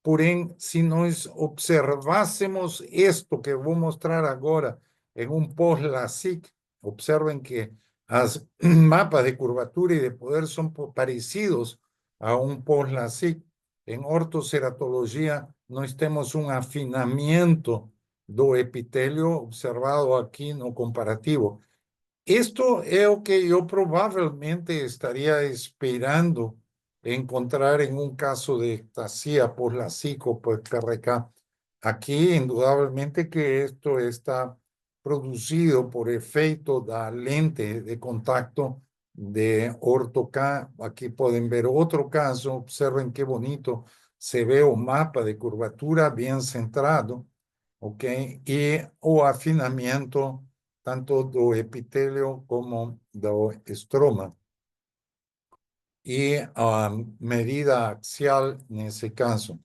porém, se nós observássemos isto que vou mostrar agora em um pós-LASIK, observen que as mapas de curvatura y de poder son parecidos a un post-LASIK. En ortoceratología nós temos un afinamiento do epitelio observado aquí no comparativo. Esto é o que eu provavelmente estaria esperando encontrar en un caso de ectasia por LASIK o por PRK. Aquí, indudablemente que esto está produzido por efeito da lente de contacto de orto-K. Aqui podem ver outro caso, observem que bonito, se vê o mapa de curvatura bem centrado, ok? E o afinamento tanto do epitélio como do estroma. E a medida axial nesse caso.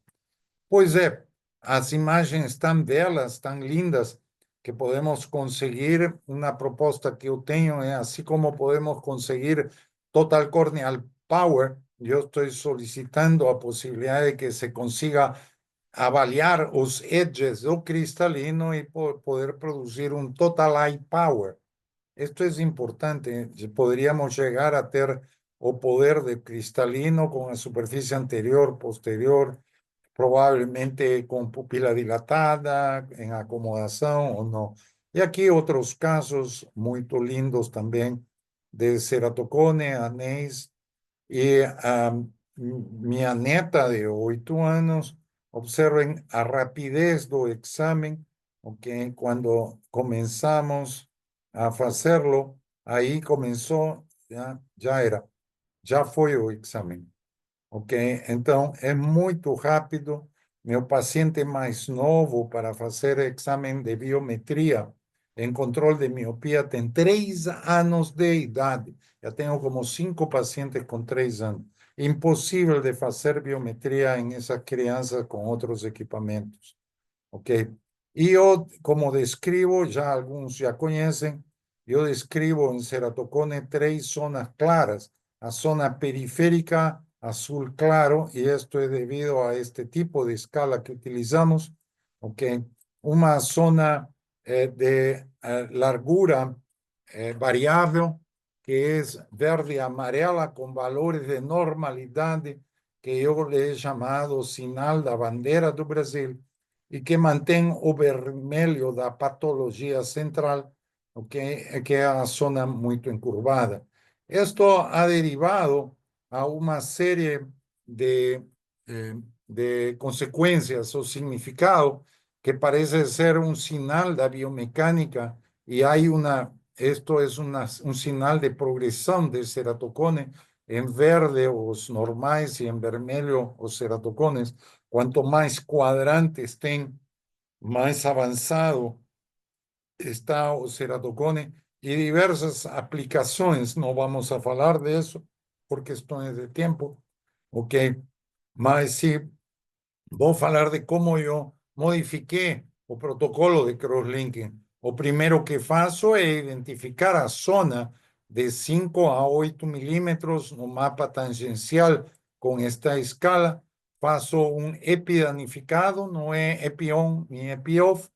Pois é, as imagens tão belas, tão lindas, que podemos conseguir. Uma proposta que eu tenho é, assim como podemos conseguir Total Corneal Power, eu estou solicitando a possibilidade de que se consiga avaliar os edges do cristalino e poder produzir um Total Eye Power. Esto es importante. Podríamos llegar a ter o poder de cristalino con la superficie anterior, posterior, probablemente con pupila dilatada, en acomodación o no. E aqui outros casos muito lindos também de ceratocone, anéis. E minha neta de 8 anos, observen a rapidez do exame, ok? Quando começamos a fazê-lo, aí começou, já foi o exame, ok? Então, é muito rápido. Meu paciente mais novo para fazer exame de biometria em controle de miopia tem 3 anos de idade. Já tenho como 5 pacientes com 3 anos. Impossível de fazer biometria em essa criança com outros equipamentos, ok? E eu, como descrevo, já alguns já conhecem, eu descrevo em ceratocone 3 zonas claras. A zona periférica, azul claro, y esto es debido a este tipo de escala que utilizamos, ¿ok? Una zona de largura variable, que es verde amarela con valores de normalidad, que yo le he llamado sinal da bandeira do Brasil, y que mantém o vermelho da patologia central, ¿ok? Que é a zona muito encurvada. Esto ha derivado a una serie de consecuencias o significado que parece ser un sinal de biomecánica y esto es un sinal de progresión de ceratocone en verde os normais y en vermelho os ceratocones. Cuanto más cuadrantes estén, más avanzado está o ceratocone y diversas aplicaciones. No vamos a hablar de eso por cuestiones de tiempo, ok? Mas sí, voy a hablar de cómo yo modifiqué o protocolo de crosslinking. O primero que faço é identificar a zona de 5 a 8 milímetros no mapa tangencial com esta escala. Faço um epidanificado, não é epi-on nem epi-off.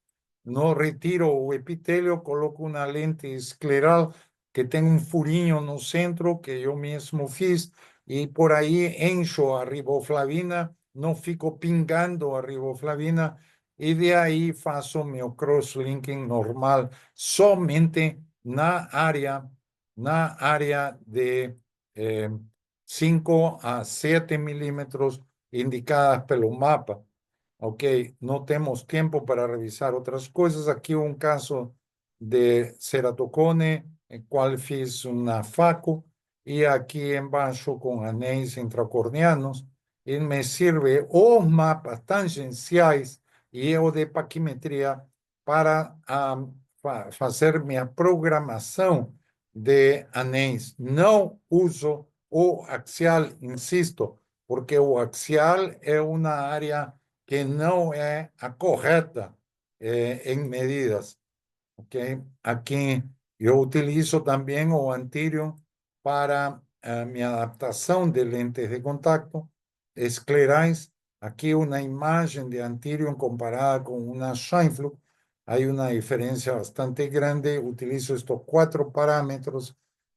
No retiro o epitelio, coloco una lente escleral que tem un furinho no centro que yo mesmo fiz y por ahí encho a riboflavina, no fico pingando a riboflavina y de ahí faço meu crosslinking normal somente na área de 5 a 7 milímetros indicadas pelo mapa. Ok, no tenemos tiempo para revisar otras cosas. Aquí un caso de ceratocone, el cual fiz una FACO, y aquí embaixo con anéis intracorneanos, y me sirve os mapas tangenciais y o de paquimetria para fazer minha programação de anéis. Não uso o axial, insisto, porque o axial é uma área que não é a correta em medidas. Okay? Aqui eu utilizo também o Antirium para a minha adaptação de lentes de contato esclerais. Aqui uma imagem de Antirium comparada com uma Scheimpflug. Há uma diferença bastante grande. Utilizo estes 4 parâmetros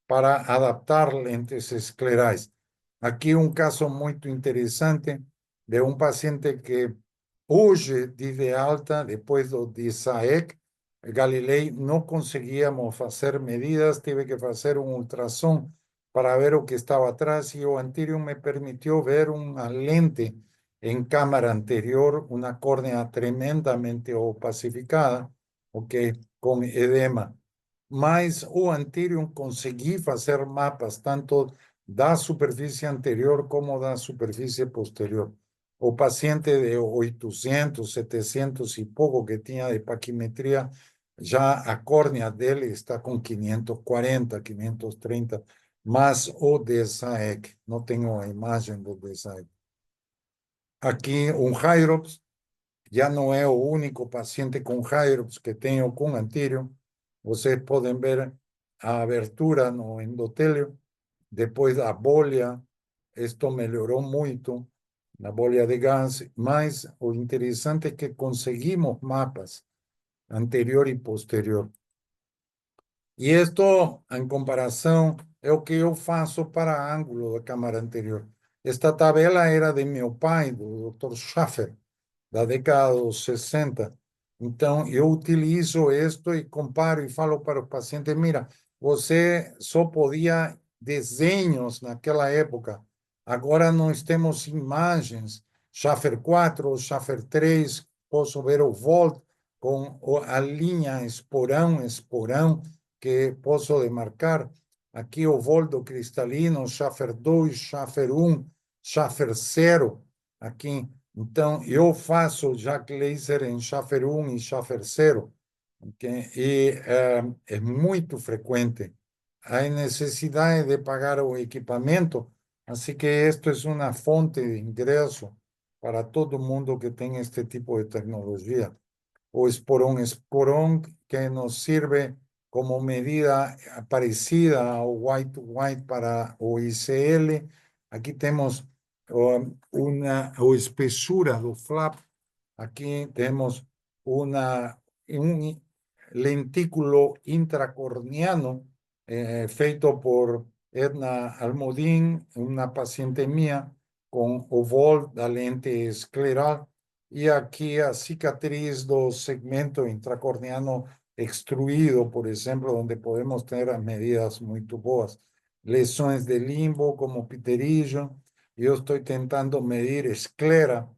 para adaptar lentes esclerais. Aqui um caso muito interessante de um paciente que hoje de alta, depois do DISAEC, Galilei, não conseguíamos fazer medidas, tive que fazer um ultrassom para ver o que estava atrás e o Antirium me permitiu ver uma lente em câmara anterior, uma córnea tremendamente opacificada, ok, com edema. Mas o Antirium consegui fazer mapas tanto da superfície anterior como da superfície posterior. O paciente de 800, 700 e pouco que tinha de paquimetria, já a córnea dele está com 540, 530, mas o DSAEC, não tenho a imagem do DSAEC. Aqui um Hyrops, já não é o único paciente com Hyrops que tenho com Antirium. Vocês podem ver a abertura no endotélio, depois da bolha, isto melhorou muito, na bolha de gás, mas o interessante é que conseguimos mapas anterior e posterior. E isto, em comparação, é o que eu faço para ângulo da câmara anterior. Esta tabela era de meu pai, do Dr. Schaffer, da década dos 60, Então, eu utilizo isto e comparo e falo para o paciente, mira, você só podia desenhos naquela época. Agora nós temos imagens, Schaffer 4, Schaffer 3, posso ver o volt com a linha esporão, esporão, que posso demarcar. Aqui o volt do cristalino, Schaffer 2, Schaffer 1, Schaffer 0, aqui. Então, eu faço Jack Laser em Schaffer 1 e Schaffer 0, okay? E é muito frequente. Há necessidade de pagar o equipamento, assim que isto é uma fonte de ingresso para todo mundo que tem este tipo de tecnologia. O esporón que nos sirve como medida parecida ao white para o ICL. Aqui temos a espessura do flap. Aqui temos um lentículo intracorneano feito por Edna Almodín, uma paciente minha, com o vol da lente escleral. E aqui a cicatriz do segmento intracorneano extruído, por exemplo, onde podemos ter as medidas muito boas. Lesões de limbo, como pterígio. Eu estou tentando medir esclera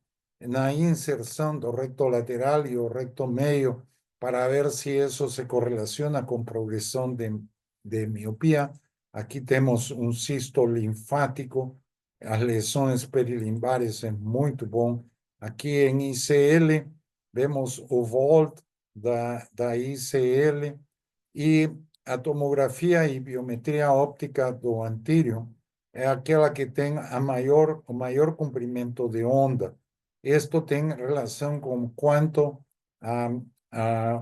na inserção do recto lateral e o recto meio para ver se isso se correlaciona com progressão de miopia. Aqui temos um cisto linfático, as lesões perilimbares é muito bom. Aqui em ICL, vemos o volt da ICL e a tomografia e biometria óptica do antírio é aquela que tem o maior comprimento de onda. Isto tem relação com quanto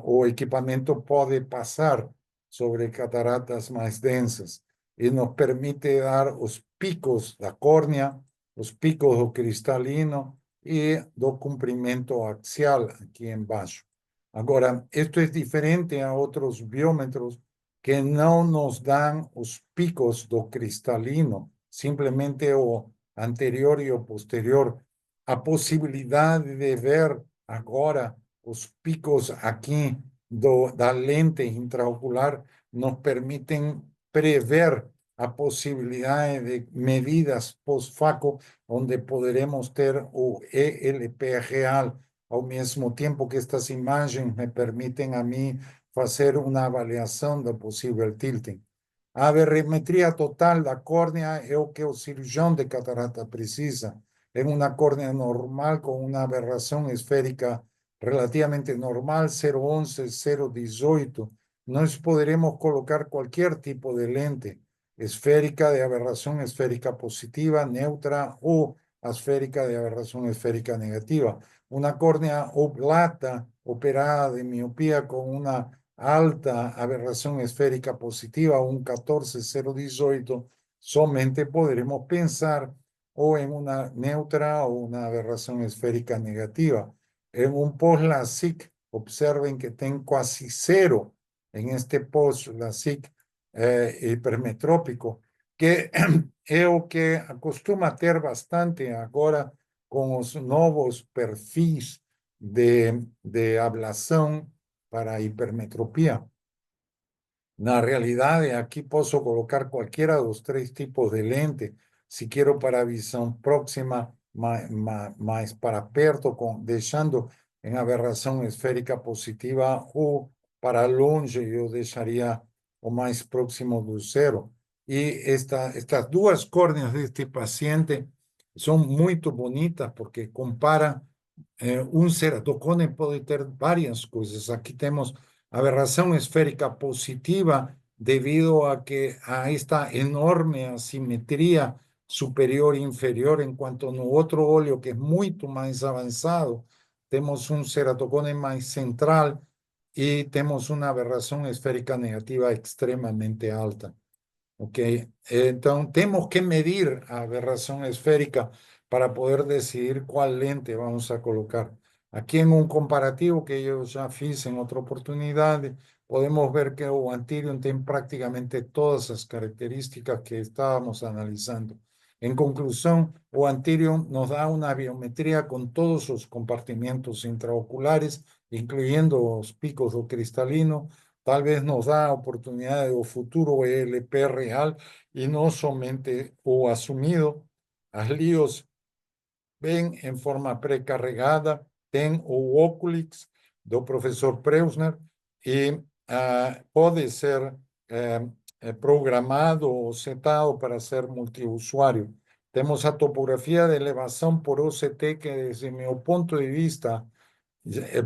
o equipamento pode passar sobre cataratas mais densas e nos permite dar os picos da córnea, os picos do cristalino e do comprimento axial aqui embaixo. Agora, isto é diferente a outros biômetros que não nos dão os picos do cristalino, simplesmente o anterior e o posterior. A possibilidade de ver agora os picos aqui da lente intraocular nos permitem prever a possibilidade de medidas pós-faco, onde poderemos ter o ELP real, ao mesmo tempo que estas imagens me permitem a mim fazer uma avaliação do possível tilting. A aberrometria total da córnea é o que o cirurgião de catarata precisa. É uma córnea normal com uma aberração esférica relativamente normal, 0,11, 0,18. Nós poderemos colocar qualquer tipo de lente esférica de aberração esférica positiva, neutra ou esférica de aberração esférica negativa. Uma córnea oblata operada de miopia com uma alta aberração esférica positiva, un 14,018, somente poderemos pensar o en una neutra o una aberración esférica negativa. En un post-LASIK, observen que tem quase cero en este post-LASIK hipermetrópico, que é o que acostuma ter bastante agora com os novos perfis de ablação para hipermetropia. Na realidade, aqui posso colocar qualquer dos três tipos de lente, se quero para visão próxima, mais para perto, deixando em aberração esférica positiva, ou para longe, eu deixaria o mais próximo do zero. E estas duas córneas deste paciente são muito bonitas, porque compara um ceratocone pode ter várias coisas. Aqui temos aberração esférica positiva devido a que a esta enorme assimetria superior e inferior, enquanto no outro olho, que é muito mais avançado, temos um ceratocone mais central e temos uma aberração esférica negativa extremamente alta. Ok? Então, temos que medir a aberração esférica para poder decidir qual lente vamos a colocar. Aqui em um comparativo que eu já fiz em outra oportunidade, podemos ver que o Antirium tem praticamente todas as características que estávamos analisando. En conclusión, o anterior nos da una biometría con todos los compartimentos intraoculares, incluyendo los picos do cristalino. Tal vez nos da oportunidad de o futuro ELP real y no somente o asumido. As LIOS ven en forma precarregada, tem o Oculix do professor Preusner e pode ser programado ou setado para ser multiusuário. Temos a topografia de elevação por OCT, que, desde meu ponto de vista,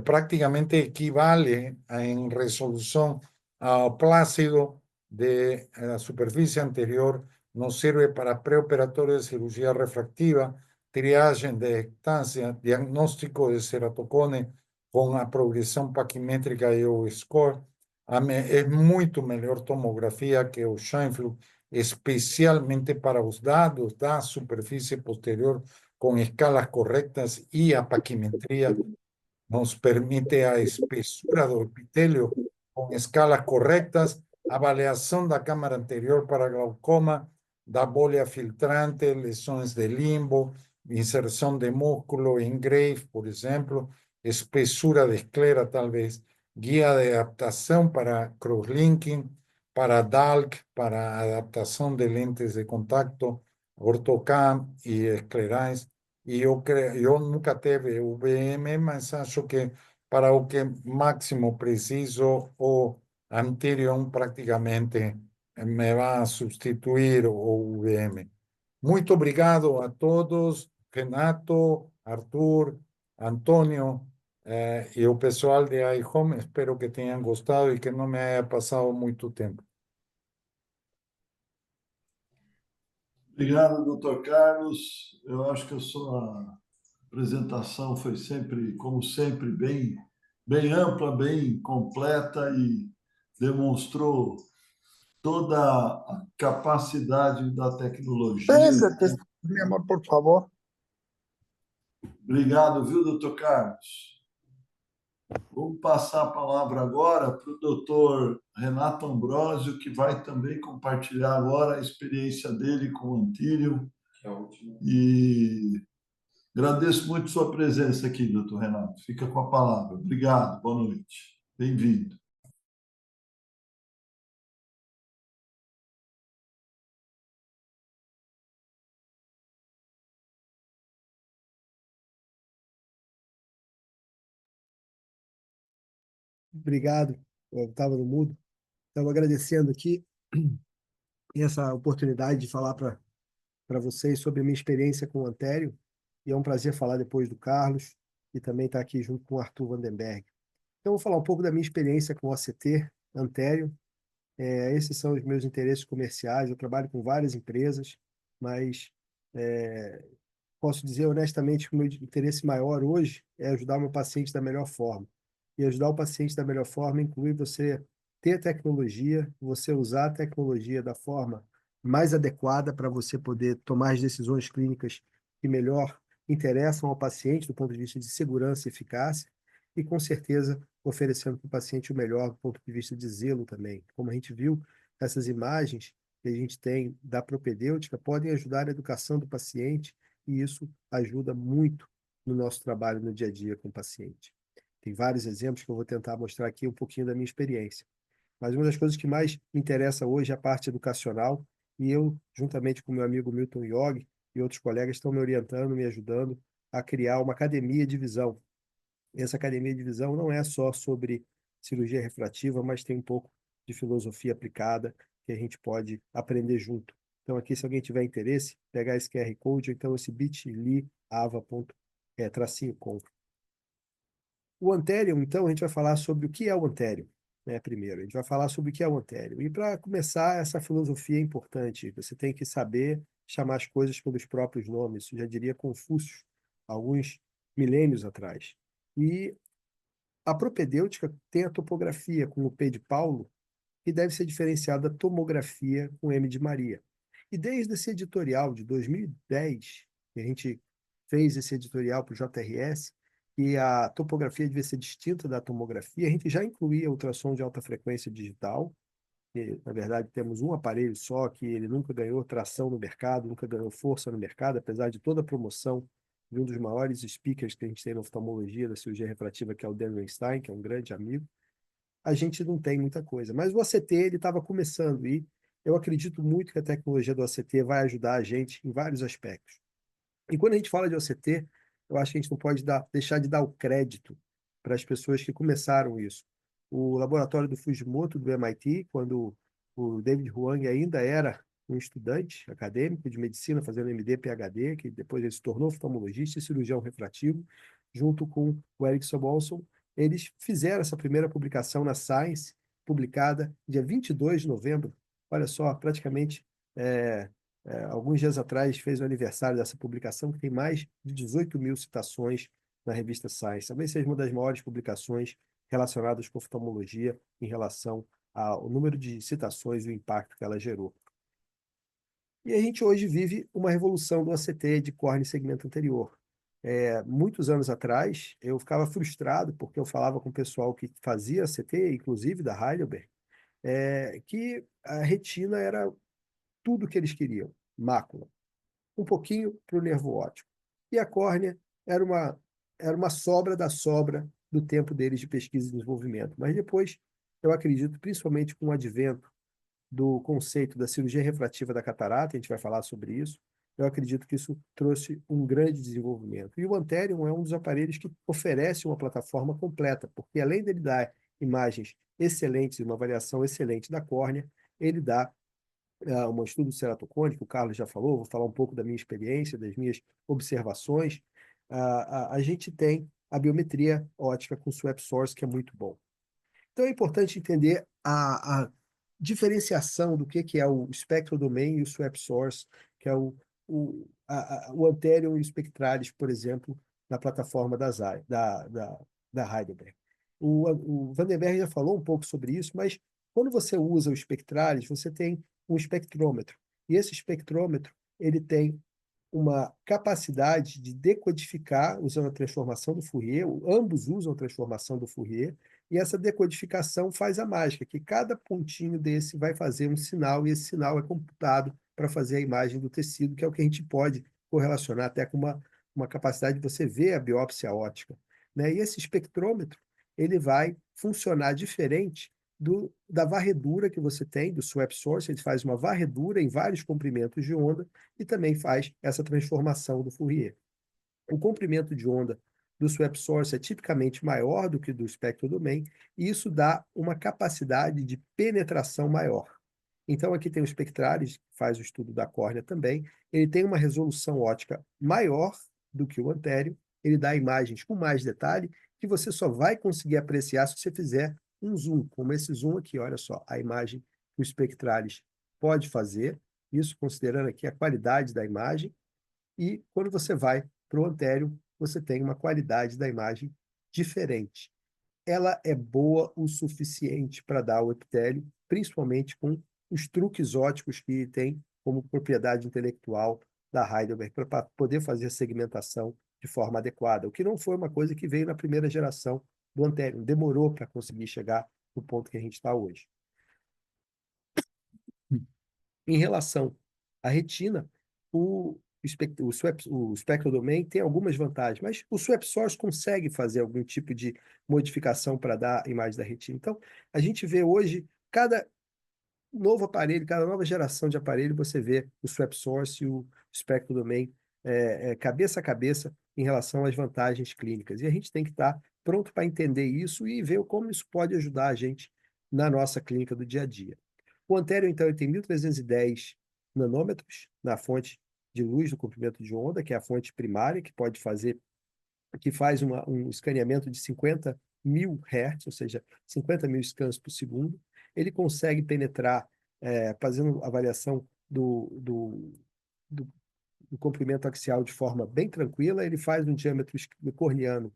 prácticamente equivale en resolución ao plácido de la superficie anterior. Nos sirve para preoperatorio de cirugía refractiva, triagem de ectasia, diagnóstico de ceratocone con a progresión paquimétrica e o score. É muito melhor tomografia que o Scheimpflug, especialmente para os dados da superfície posterior com escalas correctas e a paquimetria nos permite a espessura do epitélio com escalas corretas, avaliação da câmara anterior para glaucoma, da bolha filtrante, lesões de limbo, inserção de músculo em Grave, por exemplo, espessura de esclera, talvez, guia de adaptação para crosslinking, para DALC, para adaptação de lentes de contato, ortocam e esclerais. E eu nunca teve o VM, mas acho que para o que máximo preciso, o Anterior praticamente me vai substituir o VM. Muito obrigado a todos, Renato, Arthur, Antônio e o pessoal de iHome. Espero que tenham gostado e que não me haya passado muito tempo. Obrigado, doutor Carlos. Eu acho que a sua apresentação foi sempre, como sempre, bem ampla, bem completa e demonstrou toda a capacidade da tecnologia. Mi amor, por favor. Obrigado, viu, doutor Carlos? Vamos passar a palavra agora para o doutor Renato Ambrosio, que vai também compartilhar agora a experiência dele com o Antírio. E agradeço muito sua presença aqui, doutor Renato. Fica com a palavra. Obrigado, boa noite. Bem-vindo. Obrigado. Eu estava no mudo. Estava agradecendo aqui essa oportunidade de falar para vocês sobre a minha experiência com o Antério. E é um prazer falar depois do Carlos e também estar aqui junto com o Arthur Vandenberg. Então, vou falar um pouco da minha experiência com o OCT, Antério. Esses são os meus interesses comerciais. Eu trabalho com várias empresas, mas posso dizer honestamente que o meu interesse maior hoje é ajudar o meu paciente da melhor forma. E ajudar o paciente da melhor forma inclui você ter tecnologia, você usar a tecnologia da forma mais adequada para você poder tomar as decisões clínicas que melhor interessam ao paciente do ponto de vista de segurança e eficácia, e com certeza oferecendo para o paciente o melhor do ponto de vista de zelo também. Como a gente viu, essas imagens que a gente tem da propedêutica podem ajudar na educação do paciente, e isso ajuda muito no nosso trabalho no dia a dia com o paciente. Tem vários exemplos que eu vou tentar mostrar aqui um pouquinho da minha experiência. Mas uma das coisas que mais me interessa hoje é a parte educacional, e eu, juntamente com meu amigo Milton Yogi e outros colegas, estão me orientando, me ajudando a criar uma academia de visão. E essa academia de visão não é só sobre cirurgia refrativa, mas tem um pouco de filosofia aplicada que a gente pode aprender junto. Então, aqui, se alguém tiver interesse, pegar esse QR Code, ou então esse bit.ly ava.com. O Antério, então, a gente vai falar sobre o que é o Antério, né, primeiro. A gente vai falar sobre o que é o Antério. E, para começar, essa filosofia é importante. Você tem que saber chamar as coisas pelos próprios nomes. Isso já diria Confúcio, alguns milênios atrás. E a propedêutica tem a topografia com o P de Paulo, que deve ser diferenciada da tomografia com M de Maria. E desde esse editorial de 2010, que a gente fez esse editorial para o JRS, que a topografia devia ser distinta da tomografia, a gente já incluía ultrassom de alta frequência digital, E, na verdade, temos um aparelho só que ele nunca ganhou tração no mercado, nunca ganhou força no mercado, apesar de toda a promoção de um dos maiores speakers que a gente tem na oftalmologia, da cirurgia refrativa, que é o Dan Weinstein, que é um grande amigo. A gente não tem muita coisa. Mas o ACT ele estava começando e eu acredito muito que a tecnologia do ACT vai ajudar a gente em vários aspectos. E quando a gente fala de OCT, eu acho que a gente não pode deixar de dar o crédito para as pessoas que começaram isso. O laboratório do Fujimoto, do MIT, quando o David Huang ainda era um estudante acadêmico de medicina, fazendo MD, PhD, que depois ele se tornou oftalmologista e cirurgião refrativo, junto com o Eric Sabolson, eles fizeram essa primeira publicação na Science, publicada dia 22 de novembro. Olha só, praticamente alguns dias atrás fez o aniversário dessa publicação, que tem mais de 18 mil citações na revista Science. Talvez seja uma das maiores publicações relacionadas com oftalmologia em relação ao número de citações e o impacto que ela gerou. E a gente hoje vive uma revolução do ACT de córnea e segmento anterior. Muitos anos atrás, eu ficava frustrado porque eu falava com o pessoal que fazia ACT, inclusive da Heidelberg, que a retina era tudo que eles queriam, mácula, um pouquinho para o nervo óptico. E a córnea era uma sobra da sobra do tempo deles de pesquisa e desenvolvimento. Mas depois, eu acredito, principalmente com o advento do conceito da cirurgia refrativa da catarata, a gente vai falar sobre isso, eu acredito que isso trouxe um grande desenvolvimento. E o Anterion é um dos aparelhos que oferece uma plataforma completa, porque além dele dar imagens excelentes e uma avaliação excelente da córnea, ele dá um estudo ceratocônico, o Carlos já falou, vou falar um pouco da minha experiência, das minhas observações. A gente tem a biometria ótica com Swap Source, que é muito bom. Então é importante entender a diferenciação do que é o Spectral Domain e o Swap Source, que é o Anterion e o Spectralis, por exemplo, na plataforma da Heidelberg. O Vandenberg já falou um pouco sobre isso, mas quando você usa o Spectralis, você tem um espectrômetro. E esse espectrômetro ele tem uma capacidade de decodificar usando a transformação do Fourier, ambos usam a transformação do Fourier, e essa decodificação faz a mágica, que cada pontinho desse vai fazer um sinal, e esse sinal é computado para fazer a imagem do tecido, que é o que a gente pode correlacionar até com uma capacidade de você ver a biópsia óptica. Né? E esse espectrômetro ele vai funcionar diferente da varredura que você tem, do Swap Source, ele faz uma varredura em vários comprimentos de onda e também faz essa transformação do Fourier. O comprimento de onda do Swap Source é tipicamente maior do que do Spectral Domain, e isso dá uma capacidade de penetração maior. Então, aqui tem o Spectralis, que faz o estudo da córnea também, ele tem uma resolução óptica maior do que o Anterion, ele dá imagens com mais detalhe, que você só vai conseguir apreciar se você fizer um zoom, como esse zoom aqui, olha só, a imagem que o Spectralis pode fazer, isso considerando aqui a qualidade da imagem, e quando você vai para o Anterion, você tem uma qualidade da imagem diferente. Ela é boa o suficiente para dar o epitélio, principalmente com os truques óticos que tem como propriedade intelectual da Heidelberg, para poder fazer a segmentação de forma adequada, o que não foi uma coisa que veio na primeira geração do Anterion, demorou para conseguir chegar no ponto que a gente está hoje. Em relação à retina, o Spectral Domain tem algumas vantagens, mas o Swap Source consegue fazer algum tipo de modificação para dar a imagem da retina. Então, a gente vê hoje, cada novo aparelho, cada nova geração de aparelho, você vê o Swap Source e o Spectral Domain cabeça a cabeça em relação às vantagens clínicas. E a gente tem que estar pronto para entender isso e ver como isso pode ajudar a gente na nossa clínica do dia a dia. O Anterion, então, ele tem 1.310 nanômetros na fonte de luz do comprimento de onda, que é a fonte primária, que faz um escaneamento de 50.000 Hz, ou seja, 50.000 scans por segundo. Ele consegue penetrar, fazendo avaliação do comprimento axial de forma bem tranquila. Ele faz um diâmetro corneano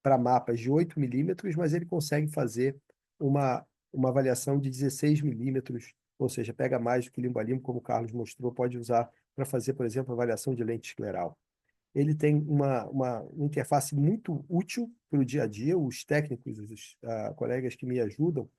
para mapas de 8 milímetros, mas ele consegue fazer uma avaliação de 16 milímetros, ou seja, pega mais do que limbo a limbo, como o Carlos mostrou, pode usar para fazer, por exemplo, avaliação de lente escleral. Ele tem uma interface muito útil para o dia a dia. Os técnicos, os colegas que me ajudam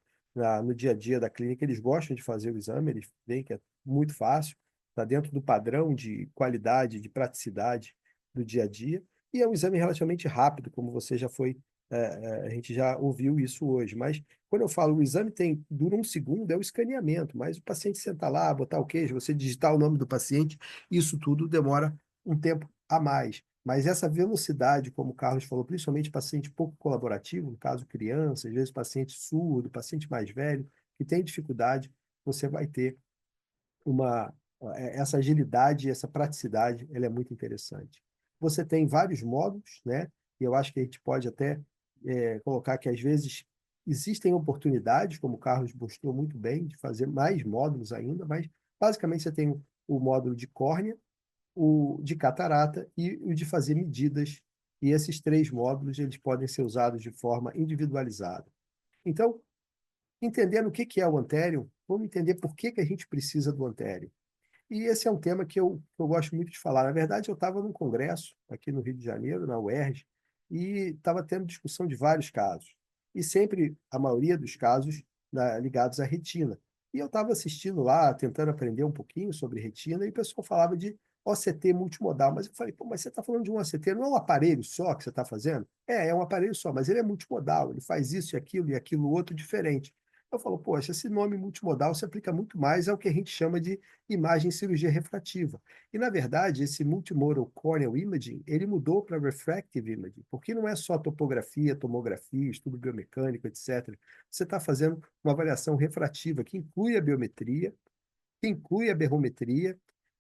no dia a dia da clínica, eles gostam de fazer o exame, eles veem que é muito fácil, está dentro do padrão de qualidade, de praticidade do dia a dia, e é um exame relativamente rápido, como você já foi, a gente já ouviu isso hoje, mas quando eu falo o exame dura 1 segundo, é o escaneamento, mas o paciente sentar lá, botar o queijo, você digitar o nome do paciente, isso tudo demora um tempo a mais. Mas essa velocidade, como o Carlos falou, principalmente paciente pouco colaborativo, no caso criança, às vezes paciente surdo, paciente mais velho, que tem dificuldade, você vai ter uma essa agilidade, essa praticidade, ela é muito interessante. Você tem vários módulos, né? E eu acho que a gente pode até colocar que às vezes existem oportunidades, como o Carlos mostrou muito bem, de fazer mais módulos ainda, mas basicamente você tem o módulo de córnea, o de catarata e o de fazer medidas. E esses 3 módulos eles podem ser usados de forma individualizada. Então, entendendo o que é o Antero, vamos entender por que a gente precisa do Antero. E esse é um tema que eu gosto muito de falar. Na verdade, eu estava num congresso aqui no Rio de Janeiro, na UERJ, e estava tendo discussão de vários casos. E sempre, a maioria dos casos, ligados à retina. E eu estava assistindo lá, tentando aprender um pouquinho sobre retina, e o pessoal falava de OCT multimodal. Mas eu falei, pô, mas você está falando de um OCT, não é um aparelho só que você está fazendo? É um aparelho só, mas ele é multimodal, ele faz isso e aquilo outro diferente. Eu falo, poxa, esse nome multimodal se aplica muito mais ao que a gente chama de imagem cirurgia refrativa. E, na verdade, esse Multimodal Corneal Imaging, ele mudou para Refractive Imaging, porque não é só topografia, tomografia, estudo biomecânico, etc. Você está fazendo uma avaliação refrativa, que inclui a biometria, que inclui a berrometria,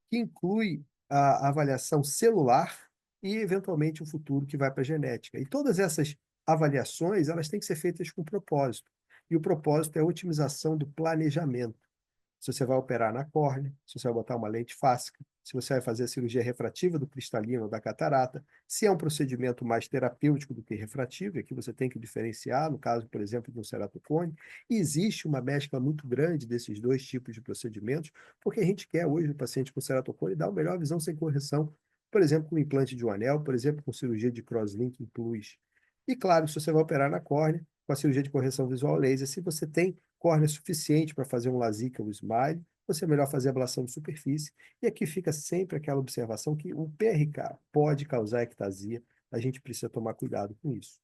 que inclui a avaliação celular e, eventualmente, o futuro que vai para a genética. E todas essas avaliações, elas têm que ser feitas com propósito. E o propósito é a otimização do planejamento. Se você vai operar na córnea, se você vai botar uma lente fáscica, se você vai fazer a cirurgia refrativa do cristalino ou da catarata, se é um procedimento mais terapêutico do que refrativo, e aqui você tem que diferenciar, no caso, por exemplo, de um ceratocone, e existe uma mescla muito grande desses 2 tipos de procedimentos, porque a gente quer hoje no paciente com ceratocone dar uma melhor visão sem correção, por exemplo, com implante de um anel, por exemplo, com cirurgia de crosslink em plus. E claro, se você vai operar na córnea, com a cirurgia de correção visual laser, se você tem córnea suficiente para fazer um LASIK ou SMILE, você é melhor fazer ablação de superfície. E aqui fica sempre aquela observação que o PRK pode causar ectasia, a gente precisa tomar cuidado com isso.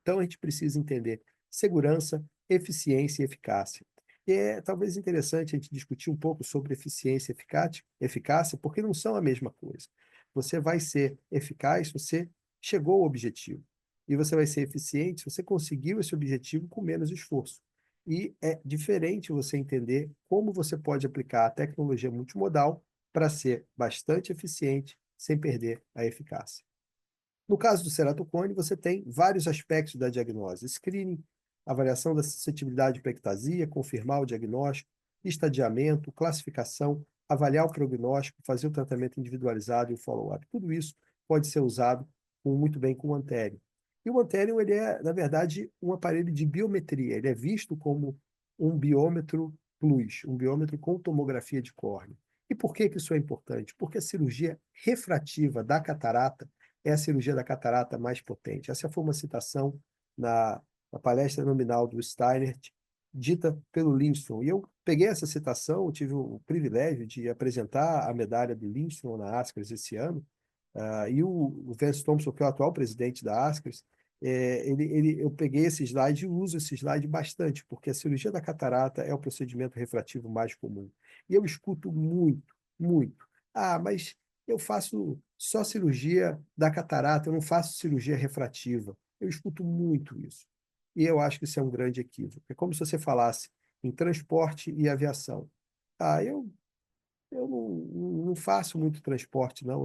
Então, a gente precisa entender segurança, eficiência e eficácia. E é talvez interessante a gente discutir um pouco sobre eficiência e eficácia, porque não são a mesma coisa. Você vai ser eficaz se você chegou ao objetivo. E você vai ser eficiente se você conseguiu esse objetivo com menos esforço. E é diferente você entender como você pode aplicar a tecnologia multimodal para ser bastante eficiente sem perder a eficácia. No caso do ceratocone, você tem vários aspectos da diagnose: screening, avaliação da suscetibilidade para ectasia, confirmar o diagnóstico, estadiamento, classificação, avaliar o prognóstico, fazer o tratamento individualizado e o follow-up. Tudo isso pode ser usado muito bem com o Antero. E o Antero, ele é, na verdade, um aparelho de biometria. Ele é visto como um biômetro plus, um biômetro com tomografia de córnea. E por que isso é importante? Porque a cirurgia refrativa da catarata é a cirurgia da catarata mais potente. Essa foi uma citação na palestra nominal do Steiner, dita pelo Lindstrom. E eu peguei essa citação, eu tive o privilégio de apresentar a medalha do Lindstrom na ASCRS esse ano, e o Vance Thompson, que é o atual presidente da ASCRS, eu peguei esse slide e uso esse slide bastante, porque a cirurgia da catarata é o procedimento refrativo mais comum. E eu escuto muito, muito. Ah, mas eu faço só cirurgia da catarata, eu não faço cirurgia refrativa. Eu escuto muito isso. E eu acho que isso é um grande equívoco. É como se você falasse em transporte e aviação. Ah, eu não faço muito transporte, não.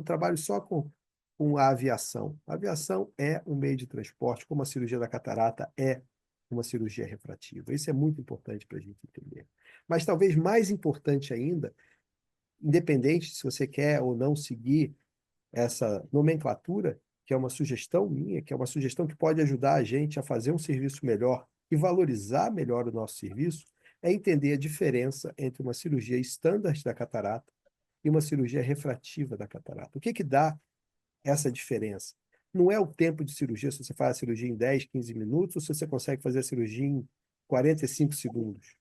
Trabalho só com a aviação. A aviação é um meio de transporte, como a cirurgia da catarata é uma cirurgia refrativa. Isso é muito importante para a gente entender. Mas talvez mais importante ainda, independente se você quer ou não seguir essa nomenclatura, que é uma sugestão minha, que é uma sugestão que pode ajudar a gente a fazer um serviço melhor e valorizar melhor o nosso serviço, é entender a diferença entre uma cirurgia standard da catarata e uma cirurgia refrativa da catarata. O que dá essa diferença? Não é o tempo de cirurgia, se você faz a cirurgia em 10, 15 minutos, ou se você consegue fazer a cirurgia em 45 segundos.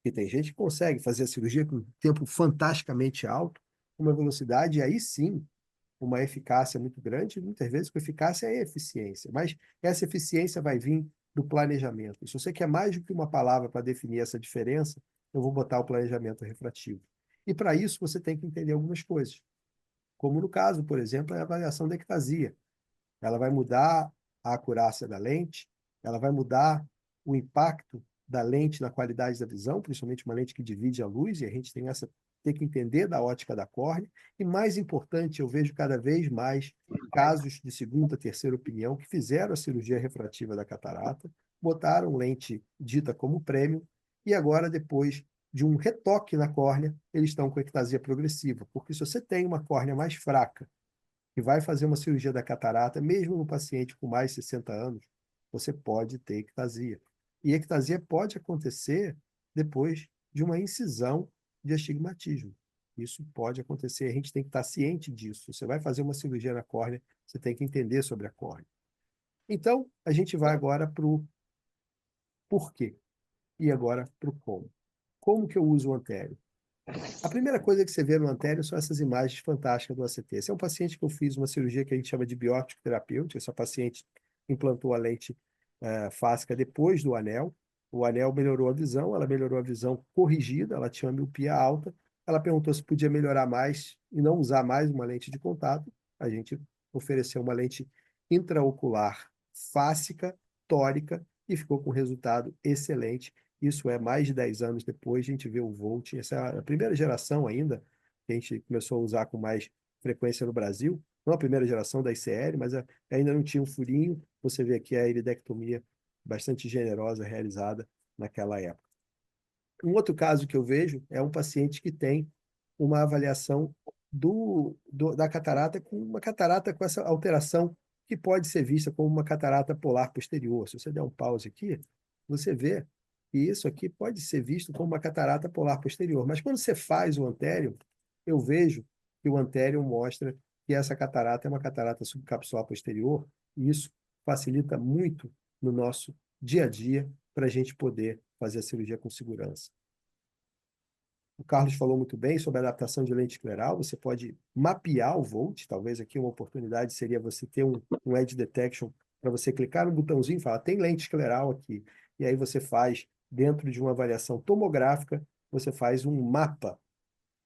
E tem gente que consegue fazer a cirurgia com um tempo fantasticamente alto, uma velocidade, e aí sim, uma eficácia muito grande. Muitas vezes com eficácia é eficiência, mas essa eficiência vai vir do planejamento. E se você quer mais do que uma palavra para definir essa diferença, eu vou botar o planejamento refrativo. E para isso você tem que entender algumas coisas, como no caso, por exemplo, a avaliação da ectasia. Ela vai mudar a acurácia da lente, ela vai mudar o impacto da lente na qualidade da visão, principalmente uma lente que divide a luz, e a gente tem que entender da ótica da córnea. E mais importante, eu vejo cada vez mais casos de segunda, terceira opinião que fizeram a cirurgia refrativa da catarata, botaram lente dita como prêmio, e agora, depois de um retoque na córnea, eles estão com ectasia progressiva. Porque se você tem uma córnea mais fraca, que vai fazer uma cirurgia da catarata, mesmo no paciente com mais de 60 anos, você pode ter ectasia. E ectasia pode acontecer depois de uma incisão de astigmatismo. Isso pode acontecer, a gente tem que estar ciente disso. Você vai fazer uma cirurgia na córnea, você tem que entender sobre a córnea. Então, a gente vai agora para o porquê e agora para o como. Como que eu uso o antério? A primeira coisa que você vê no antério são essas imagens fantásticas do ACT. Esse é um paciente que eu fiz uma cirurgia que a gente chama de bióptico terapêutica. Essa paciente implantou a lente fáscica depois do anel. O anel melhorou a visão, ela melhorou a visão corrigida, ela tinha uma miopia alta. Ela perguntou se podia melhorar mais e não usar mais uma lente de contato. A gente ofereceu uma lente intraocular fáscica, tórica, e ficou com um resultado excelente. Isso é mais de 10 anos depois, a gente vê o Volt. Essa é a primeira geração ainda, que a gente começou a usar com mais frequência no Brasil. Não a primeira geração da ICL, mas ainda não tinha um furinho. Você vê aqui a iridectomia bastante generosa realizada naquela época. Um outro caso que eu vejo é um paciente que tem uma avaliação da catarata com essa alteração que pode ser vista como uma catarata polar posterior. Se você der um pause aqui, você vê que isso aqui pode ser visto como uma catarata polar posterior. Mas quando você faz o antério, eu vejo que o antério mostra que essa catarata é uma catarata subcapsular posterior, e isso facilita muito no nosso dia a dia para a gente poder fazer a cirurgia com segurança. O Carlos falou muito bem sobre a adaptação de lente escleral. Você pode mapear o Volt. Talvez aqui uma oportunidade seria você ter um Edge Detection para você clicar no botãozinho e falar, tem lente escleral aqui. E aí você faz, dentro de uma avaliação tomográfica, você faz um mapa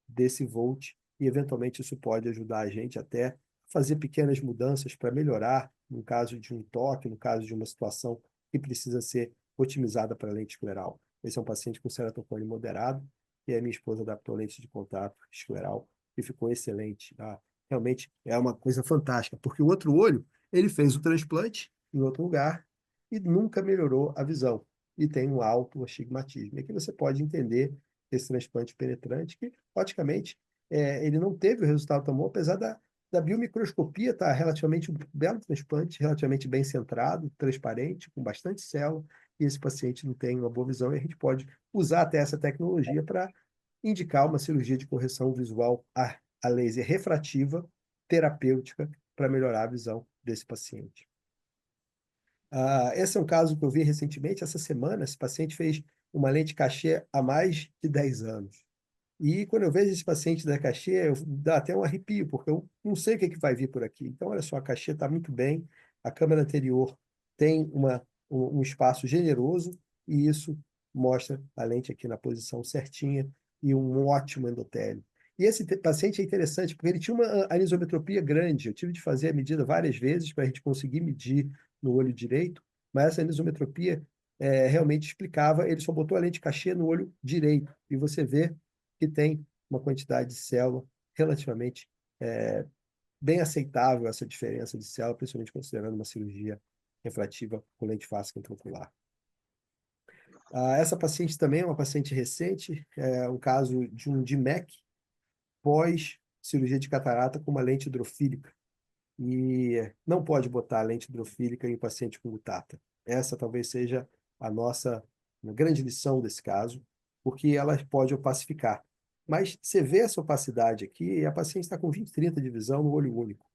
desse Volt e, eventualmente, isso pode ajudar a gente até a fazer pequenas mudanças para melhorar, no caso de um toque, no caso de uma situação que precisa ser otimizada para lente escleral. Esse é um paciente com ceratocone moderado, e a minha esposa adaptou a lente de contato escleral e ficou excelente. Tá? Realmente é uma coisa fantástica, porque o outro olho, ele fez o transplante em outro lugar e nunca melhorou a visão, e tem um alto astigmatismo. E aqui você pode entender esse transplante penetrante, que, praticamente, ele não teve o resultado tão bom, apesar da biomicroscopia estar relativamente um belo transplante, relativamente bem centrado, transparente, com bastante célula, e esse paciente não tem uma boa visão, e a gente pode usar até essa tecnologia para indicar uma cirurgia de correção visual a laser refrativa, terapêutica, para melhorar a visão desse paciente. Esse é um caso que eu vi recentemente, essa semana. Esse paciente fez uma lente cachê há mais de 10 anos. E quando eu vejo esse paciente da cachê, dá até um arrepio, porque eu não sei o que vai vir por aqui. Então, olha só, a cachê está muito bem, a câmera anterior tem um espaço generoso, e isso mostra a lente aqui na posição certinha e um ótimo endotélio. E esse paciente é interessante, porque ele tinha uma anisometropia grande. Eu tive de fazer a medida várias vezes para a gente conseguir medir no olho direito, mas essa anisometropia realmente explicava, ele só botou a lente cachê no olho direito, e você vê que tem uma quantidade de célula relativamente bem aceitável, essa diferença de célula, principalmente considerando uma cirurgia refrativa com lente fáscica intraocular. Essa paciente também é uma paciente recente, um caso de um DMEC pós cirurgia de catarata com uma lente hidrofílica. E não pode botar lente hidrofílica em paciente com gutata. Essa talvez seja uma grande lição desse caso, porque ela pode opacificar. Mas você vê essa opacidade aqui, e a paciente está com 20/30 de visão no olho único.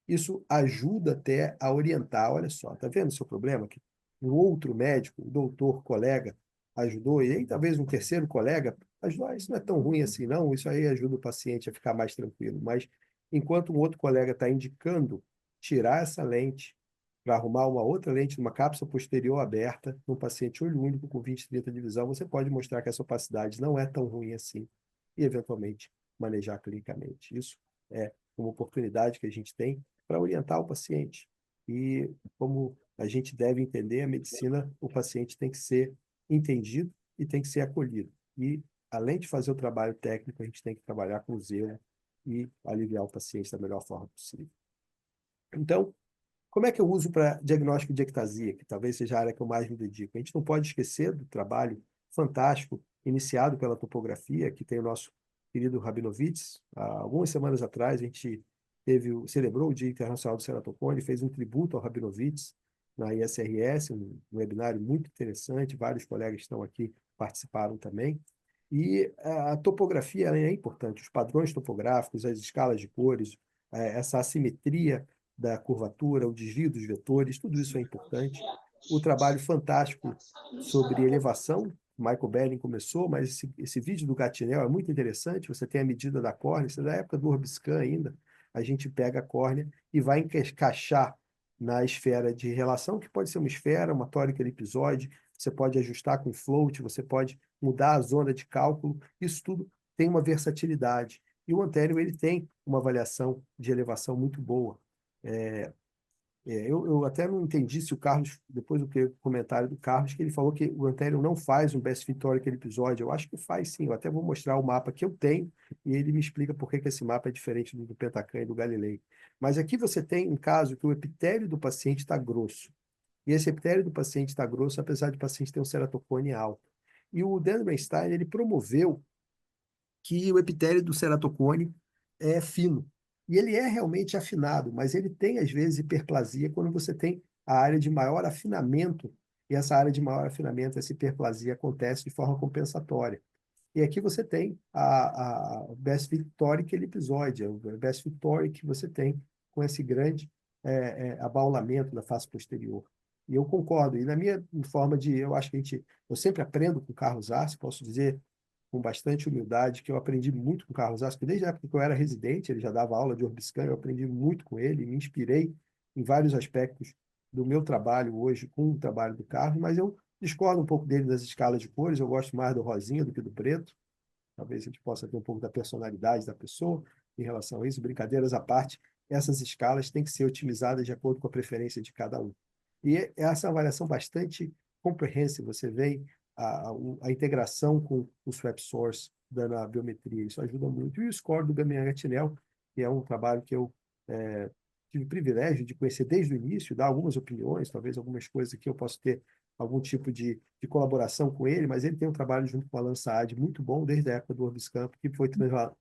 Isso ajuda até a orientar, olha só, está vendo o seu problema aqui? um outro médico, um doutor, colega, ajudou, e aí talvez um terceiro colega ajudou, isso não é tão ruim assim, não, isso aí ajuda o paciente a ficar mais tranquilo. Mas enquanto um outro colega está indicando tirar essa lente para arrumar uma outra lente numa cápsula posterior aberta, num paciente olho único com 20/30 de visão, você pode mostrar que essa opacidade não é tão ruim assim e, eventualmente, manejar clinicamente. Isso é uma oportunidade que a gente tem para orientar o paciente. E como a gente deve entender, a medicina, o paciente tem que ser entendido e tem que ser acolhido. E, além de fazer o trabalho técnico, a gente tem que trabalhar com zelo e aliviar o paciente da melhor forma possível. Então, como é que eu uso para diagnóstico de ectasia, que talvez seja a área que eu mais me dedico? A gente não pode esquecer do trabalho fantástico iniciado pela topografia, que tem o nosso querido Rabinovitz. Há algumas semanas atrás, a gente celebrou o Dia Internacional do Ceratocone, fez um tributo ao Rabinovitz na ISRS, um webinário muito interessante, vários colegas que estão aqui participaram também. E a topografia ela é importante, os padrões topográficos, as escalas de cores, essa assimetria da curvatura, o desvio dos vetores, tudo isso é importante. O trabalho fantástico sobre elevação, Michael Belling começou, mas esse vídeo do Gatinel é muito interessante, você tem a medida da córnea, isso é da época do Orbiscan ainda, a gente pega a córnea e vai encaixar na esfera de relação, que pode ser uma esfera, uma tórica elipsoide, você pode ajustar com float, você pode mudar a zona de cálculo, isso tudo tem uma versatilidade. E o Antero ele tem uma avaliação de elevação muito boa. Eu até não entendi se o Carlos, depois do comentário do Carlos, que ele falou que o Antero não faz um Best Fit aquele episódio. Eu acho que faz sim. Eu até vou mostrar o mapa que eu tenho e ele me explica por que esse mapa é diferente do Pentacan e do Galilei. Mas aqui você tem um caso que o epitélio do paciente está grosso. E esse epitélio do paciente está grosso, apesar de o paciente ter um ceratocone alto. E o Dan Reinstein, ele promoveu que o epitélio do ceratocone é fino. E ele é realmente afinado, mas ele tem, às vezes, hiperplasia quando você tem a área de maior afinamento, e essa área de maior afinamento, essa hiperplasia, acontece de forma compensatória. E aqui você tem a Best Victoric elipsoide, o Best Victoric que você tem com esse grande abaulamento da face posterior. E eu concordo. E na minha forma eu acho que eu sempre aprendo com o Carlos Arce, posso dizer com bastante humildade, que eu aprendi muito com o Carlos Asco, desde a época que eu era residente, ele já dava aula de Orbiscan, eu aprendi muito com ele, me inspirei em vários aspectos do meu trabalho hoje com o trabalho do Carlos, mas eu discordo um pouco dele das escalas de cores, eu gosto mais do rosinha do que do preto, talvez a gente possa ter um pouco da personalidade da pessoa em relação a isso, brincadeiras à parte, essas escalas têm que ser otimizadas de acordo com a preferência de cada um. E essa é uma avaliação bastante comprehensive, você vê a integração com o Swap Source da biometria, isso ajuda muito. E o score do Gamian-Gatinel, que é um trabalho que eu tive o privilégio de conhecer desde o início, dar algumas opiniões, talvez algumas coisas que eu possa ter algum tipo de colaboração com ele, mas ele tem um trabalho junto com a LanSAAD muito bom desde a época do Orbiscamp, que foi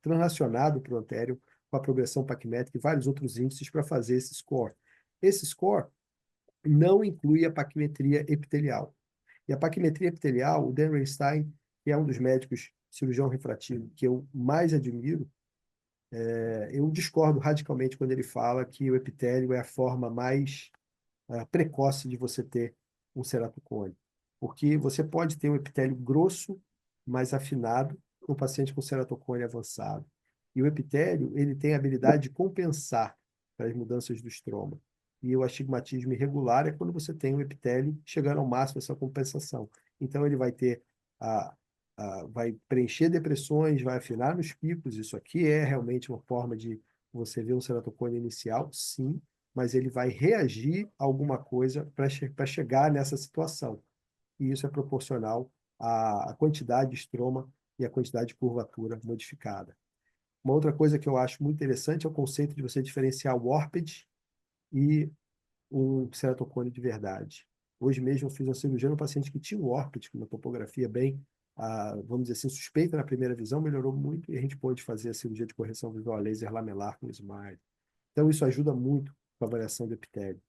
translacionado para o Antero com a progressão PACMETRIC e vários outros índices para fazer esse score. Esse score não inclui a paquimetria epitelial. E a paquimetria epitelial, o Dan Reinstein, que é um dos médicos cirurgião refrativo que eu mais admiro, eu discordo radicalmente quando ele fala que o epitélio é a forma mais precoce de você ter um ceratocone. Porque você pode ter um epitélio grosso, mais afinado, no paciente com ceratocone avançado. E o epitélio, ele tem a habilidade de compensar para as mudanças do estroma. E o astigmatismo irregular é quando você tem o epitélio chegando ao máximo dessa compensação. Então, ele vai ter vai preencher depressões, vai afinar nos picos. Isso aqui é realmente uma forma de você ver um ceratocone inicial, sim, mas ele vai reagir a alguma coisa para chegar nessa situação. E isso é proporcional à quantidade de estroma e à quantidade de curvatura modificada. Uma outra coisa que eu acho muito interessante é o conceito de você diferenciar o warped e um ceratocone de verdade. Hoje mesmo eu fiz uma cirurgia no paciente que tinha um warped, com uma topografia bem, vamos dizer assim, suspeita na primeira visão, melhorou muito e a gente pôde fazer a cirurgia de correção visual a laser lamelar com o SMILE. Então, isso ajuda muito com a avaliação do epitélio.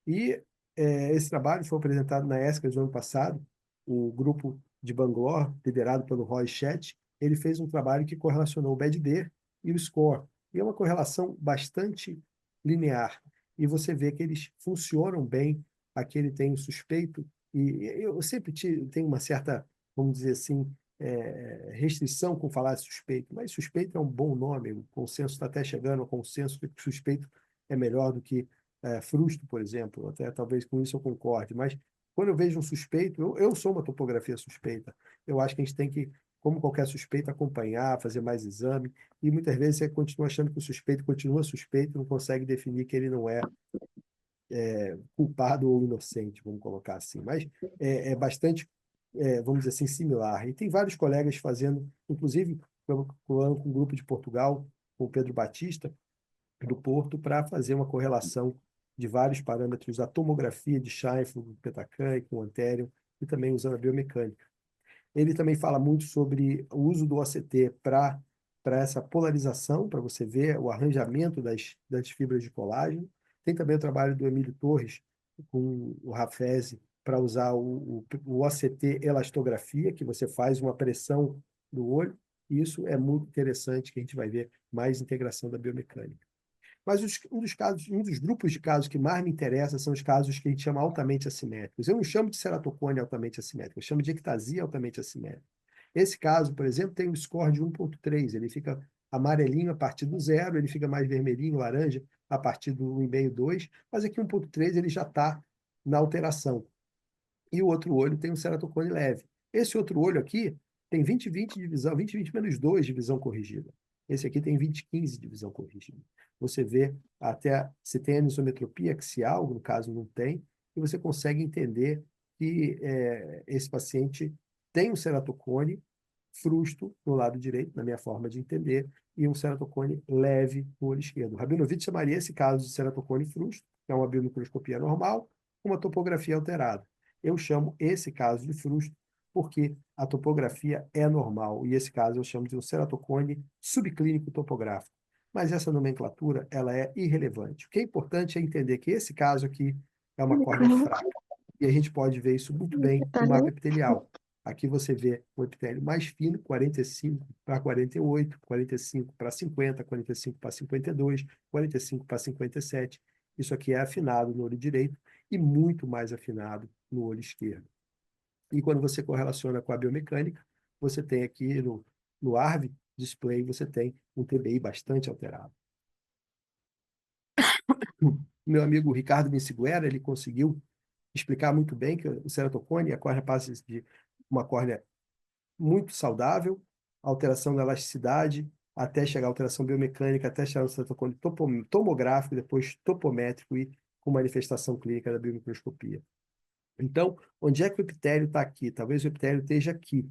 E esse trabalho foi apresentado na ESCAS no ano passado. O grupo de Bangalore, liderado pelo Roy Chet, ele fez um trabalho que correlacionou o BAD-D e o score. E é uma correlação bastante linear. E você vê que eles funcionam bem. Aqui ele tem o suspeito E eu sempre tenho uma certa, vamos dizer assim, restrição com falar de suspeito, mas suspeito é um bom nome, o consenso está até chegando ao consenso que suspeito é melhor do que frusto, por exemplo, até talvez com isso eu concorde, mas quando eu vejo um suspeito, eu sou uma topografia suspeita, eu acho que a gente tem que, como qualquer suspeito, acompanhar, fazer mais exame, e muitas vezes você continua achando que o suspeito continua suspeito, não consegue definir que ele não é culpado ou inocente, vamos colocar assim, mas é bastante, vamos dizer assim, similar. E tem vários colegas fazendo, inclusive, com um grupo de Portugal, com o Pedro Batista, do Porto, para fazer uma correlação de vários parâmetros da tomografia de Scheinfeld, Petacan e com Antérium, e também usando a biomecânica. Ele também fala muito sobre o uso do OCT para essa polarização, para você ver o arranjamento das fibras de colágeno. Tem também o trabalho do Emílio Torres com o Rafezi para usar o OCT elastografia, que você faz uma pressão do olho. Isso é muito interessante, que a gente vai ver mais integração da biomecânica. Mas um dos grupos de casos que mais me interessa são os casos que a gente chama altamente assimétricos. Eu não chamo de ceratocone altamente assimétrico, eu chamo de ectasia altamente assimétrica. Esse caso, por exemplo, tem um score de 1,3. Ele fica amarelinho a partir do 0, ele fica mais vermelhinho, laranja, a partir do 1,5, 2, mas aqui 1,3 ele já está na alteração. E o outro olho tem um ceratocone leve. Esse outro olho aqui tem 20/20 divisão, 20/20 menos 2 divisão corrigida. Esse aqui tem 20/15 divisão corrigida. Você vê até se tem anisometropia axial, no caso não tem, e você consegue entender que esse paciente tem um ceratocone frusto no lado direito, na minha forma de entender, e um ceratocone leve no olho esquerdo. O Rabinovitch chamaria esse caso de ceratocone frusto, que é uma biomicroscopia normal, com uma topografia alterada. Eu chamo esse caso de frusto porque a topografia é normal, e esse caso eu chamo de um ceratocone subclínico topográfico. Mas essa nomenclatura ela é irrelevante. O que é importante é entender que esse caso aqui é uma córnea fraca. E a gente pode ver isso muito bem no mapa epitelial. Aqui você vê o epitélio mais fino, 45 para 48, 45 para 50, 45 para 52, 45 para 57. Isso aqui é afinado no olho direito e muito mais afinado no olho esquerdo. E quando você correlaciona com a biomecânica, você tem aqui no ARV display, você tem um TBI bastante alterado. Meu amigo Ricardo Vinciguera, ele conseguiu explicar muito bem que o ceratocone, a córnea passa de uma córnea muito saudável, alteração da elasticidade, até chegar à alteração biomecânica, até chegar ao ceratocone tomográfico, depois topométrico e com manifestação clínica da biomicroscopia. Então, onde é que o epitélio está aqui? Talvez o epitélio esteja aqui,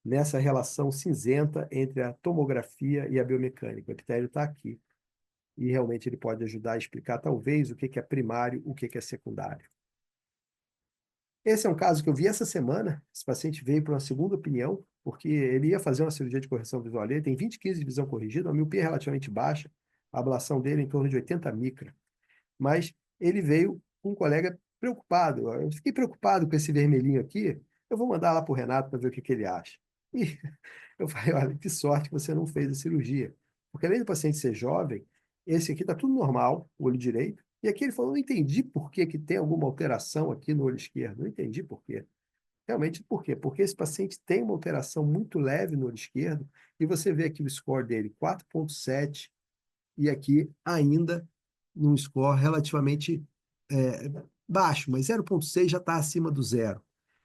nessa relação cinzenta entre a tomografia e a biomecânica. O epitélio está aqui. E realmente ele pode ajudar a explicar, talvez, o que é primário, o que é secundário. Esse é um caso que eu vi essa semana. Esse paciente veio para uma segunda opinião, porque ele ia fazer uma cirurgia de correção visual. Ele tem 20/15 de visão corrigida, uma miopia relativamente baixa, a ablação dele é em torno de 80 micra. Mas ele veio com um colega preocupado. Eu fiquei preocupado com esse vermelhinho aqui, eu vou mandar lá para o Renato para ver o que ele acha. E eu falei, olha, que sorte que você não fez a cirurgia. Porque além do paciente ser jovem, esse aqui está tudo normal, o olho direito, e aqui ele falou, não entendi por que tem alguma alteração aqui no olho esquerdo, não entendi por quê. Realmente, por quê? Porque esse paciente tem uma alteração muito leve no olho esquerdo, e você vê aqui o score dele, 4,7, e aqui ainda num score relativamente baixo, mas 0,6 já está acima do zero.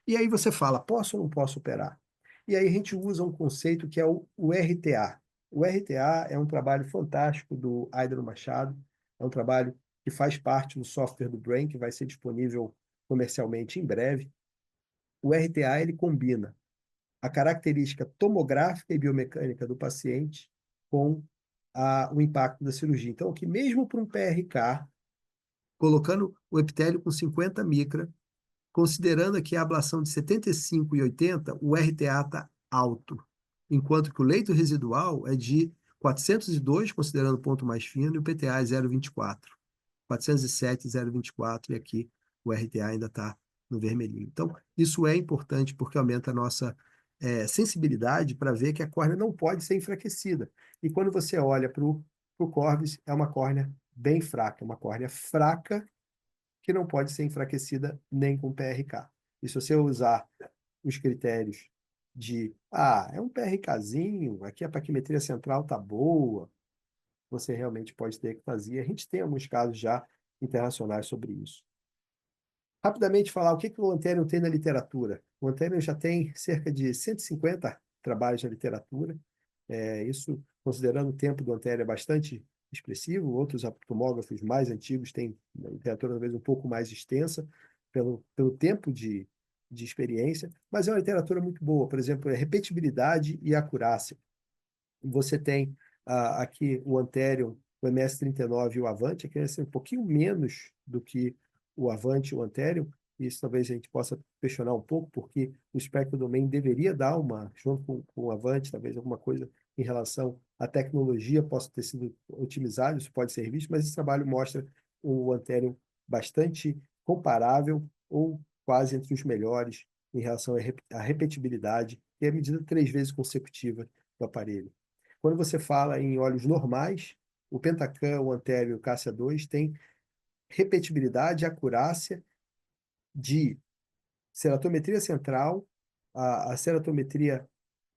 E aí você fala, posso ou não posso operar? E aí a gente usa um conceito que é o RTA. O RTA é um trabalho fantástico do Aidaro Machado, é um trabalho que faz parte do software do Brain, que vai ser disponível comercialmente em breve. O RTA ele combina a característica tomográfica e biomecânica do paciente com o impacto da cirurgia. Então, aqui mesmo para um PRK, colocando o epitélio com 50 micra, considerando aqui a ablação de 75 e 80, o RTA está alto, enquanto que o leito residual é de 402, considerando o ponto mais fino, e o PTA é 0,24. 407, 0,24, e aqui o RTA ainda está no vermelhinho. Então, isso é importante porque aumenta a nossa sensibilidade para ver que a córnea não pode ser enfraquecida. E quando você olha para o Corvis, é uma córnea bem fraca, uma córnea fraca que não pode ser enfraquecida nem com PRK. E se você usar os critérios de, é um PRKzinho, aqui a paquimetria central tá boa, você realmente pode ter ectasia. A gente tem alguns casos já internacionais sobre isso. Rapidamente falar o que o Antherium tem na literatura. O Antherium já tem cerca de 150 trabalhos na literatura. Isso, considerando o tempo do Antherium, é bastante expressivo. Outros tomógrafos mais antigos têm uma literatura talvez um pouco mais extensa, pelo tempo de experiência, mas é uma literatura muito boa. Por exemplo, a repetibilidade e acurácia. Você tem aqui o Antherium, o MS-39 e o Avante, que é um pouquinho menos do que o Avante e o Antherium. Isso talvez a gente possa questionar um pouco, porque o Spectral Domain deveria dar junto com o Avante, talvez alguma coisa em relação à tecnologia possa ter sido otimizado, isso pode ser visto, mas esse trabalho mostra o Antherium bastante comparável ou quase entre os melhores em relação à repetibilidade, que é medida 3 vezes consecutiva do aparelho. Quando você fala em óleos normais, o Pentacam, o Antherium e o Cassia 2 têm repetibilidade e acurácia de ceratometria central, a ceratometria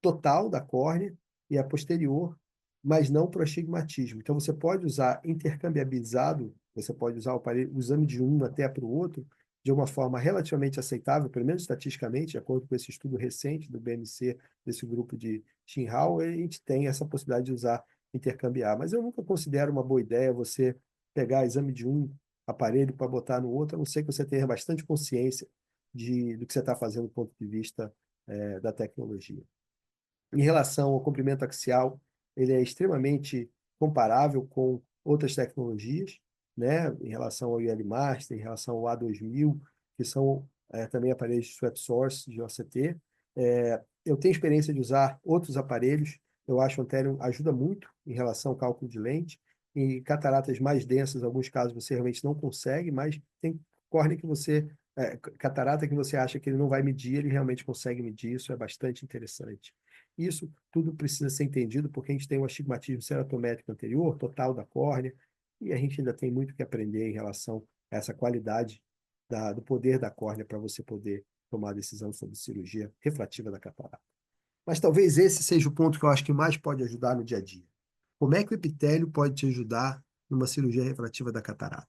total da córnea e a posterior, mas não para o astigmatismo. Então, você pode usar intercambiabilizado, você pode usar o exame de um até para o outro, de uma forma relativamente aceitável, pelo menos estatisticamente, de acordo com esse estudo recente do BMC, desse grupo de Xinhao, a gente tem essa possibilidade de usar intercambiar. Mas eu nunca considero uma boa ideia você pegar exame de um aparelho para botar no outro, a não ser que você tenha bastante consciência do que você está fazendo do ponto de vista da tecnologia. Em relação ao comprimento axial, ele é extremamente comparável com outras tecnologias, né? Em relação ao IL Master, em relação ao A2000, que são também aparelhos de swept source, de OCT. Eu tenho experiência de usar outros aparelhos, eu acho que o Antherium ajuda muito em relação ao cálculo de lente. Em cataratas mais densas, em alguns casos você realmente não consegue, mas tem córnea que catarata que você acha que ele não vai medir, ele realmente consegue medir, isso é bastante interessante. Isso tudo precisa ser entendido porque a gente tem um astigmatismo ceratométrico anterior, total da córnea, e a gente ainda tem muito que aprender em relação a essa qualidade do poder da córnea para você poder tomar a decisão sobre cirurgia refrativa da catarata. Mas talvez esse seja o ponto que eu acho que mais pode ajudar no dia a dia. Como é que o epitélio pode te ajudar numa cirurgia refrativa da catarata?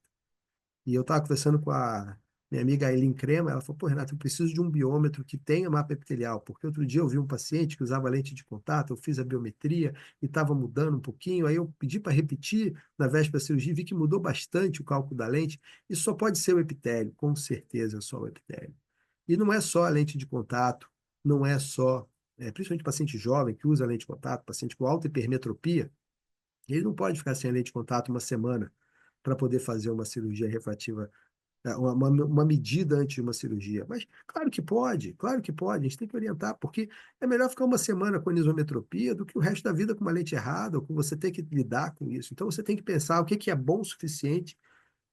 E eu estava conversando com a minha amiga Aileen Crema, ela falou, Renato, eu preciso de um biômetro que tenha mapa epitelial, porque outro dia eu vi um paciente que usava lente de contato, eu fiz a biometria e estava mudando um pouquinho, aí eu pedi para repetir na véspera da cirurgia, vi que mudou bastante o cálculo da lente, isso só pode ser o epitélio, com certeza é só o epitélio. E não é só a lente de contato, não é só, principalmente paciente jovem que usa lente de contato, paciente com alta hipermetropia, ele não pode ficar sem a lente de contato uma semana para poder fazer uma cirurgia refrativa, uma medida antes de uma cirurgia. Mas claro que pode, a gente tem que orientar, porque é melhor ficar uma semana com anisometropia do que o resto da vida com uma lente errada, ou com você ter que lidar com isso. Então você tem que pensar o que é bom o suficiente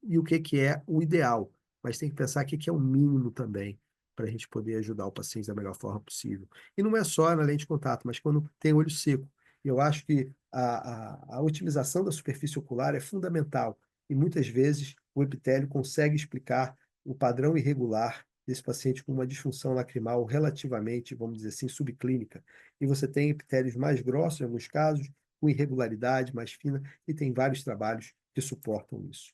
e o que é o ideal, mas tem que pensar o que é o mínimo também, para a gente poder ajudar o paciente da melhor forma possível. E não é só na lente de contato, mas quando tem olho seco. Eu acho que a otimização da superfície ocular é fundamental, e muitas vezes o epitélio consegue explicar o padrão irregular desse paciente com uma disfunção lacrimal relativamente, vamos dizer assim, subclínica. E você tem epitélios mais grossos, em alguns casos, com irregularidade mais fina, e tem vários trabalhos que suportam isso.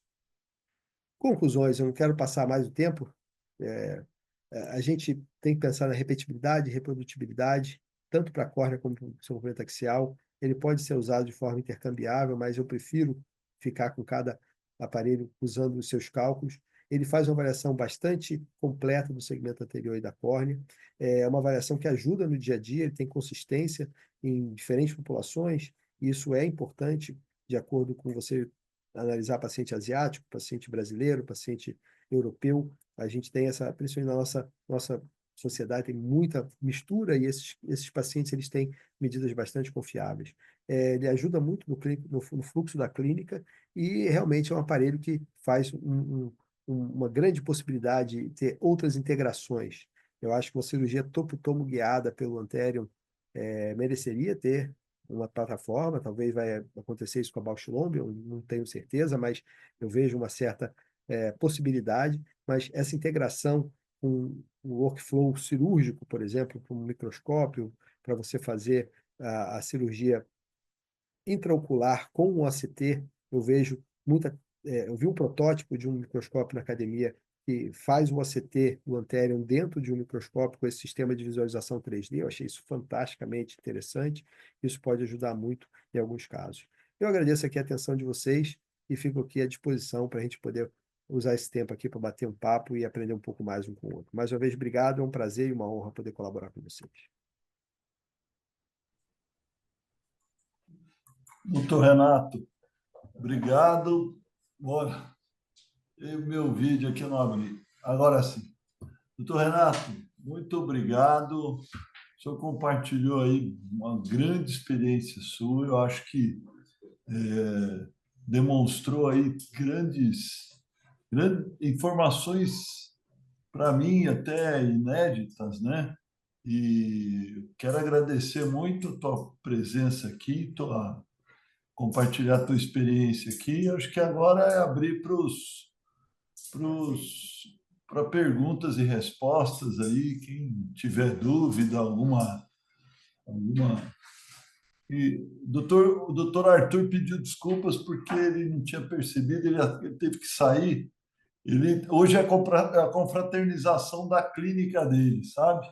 Conclusões, eu não quero passar mais o tempo. É, a gente tem que pensar na repetibilidade e reprodutibilidade, tanto para a córnea como para o seu complemento axial. Ele pode ser usado de forma intercambiável, mas eu prefiro ficar com cada aparelho usando os seus cálculos. Ele faz uma avaliação bastante completa do segmento anterior e da córnea. É uma avaliação que ajuda no dia a dia, ele tem consistência em diferentes populações, e isso é importante de acordo com você analisar paciente asiático, paciente brasileiro, paciente europeu. A gente tem principalmente na nossa sociedade, tem muita mistura e esses pacientes eles têm medidas bastante confiáveis. Ele ajuda muito no fluxo da clínica e realmente é um aparelho que faz uma grande possibilidade de ter outras integrações. Eu acho que uma cirurgia topo-tomo guiada pelo Antherium mereceria ter uma plataforma, talvez vai acontecer isso com a Bausch Lomb, eu não tenho certeza, mas eu vejo uma certa possibilidade, mas essa integração com o workflow cirúrgico, por exemplo, com um microscópio, para você fazer a cirurgia intraocular com o OCT, eu vejo eu vi um protótipo de um microscópio na academia que faz o OCT, o Antherium, dentro de um microscópio com esse sistema de visualização 3D. Eu achei isso fantasticamente interessante. Isso pode ajudar muito em alguns casos. Eu agradeço aqui a atenção de vocês e fico aqui à disposição para a gente poder usar esse tempo aqui para bater um papo e aprender um pouco mais um com o outro. Mais uma vez, obrigado. É um prazer e uma honra poder colaborar com vocês. Doutor Renato, obrigado. Bora. E o meu vídeo aqui eu não abri. Agora sim. Doutor Renato, muito obrigado. O senhor compartilhou aí uma grande experiência sua. Eu acho que demonstrou aí grandes informações, para mim, até inéditas, né? E quero agradecer muito a tua presença aqui, compartilhar a tua experiência aqui. Acho que agora é abrir para perguntas e respostas aí, quem tiver dúvida, alguma. E o doutor Arthur pediu desculpas porque ele não tinha percebido, ele teve que sair. Hoje é a confraternização da clínica dele, sabe?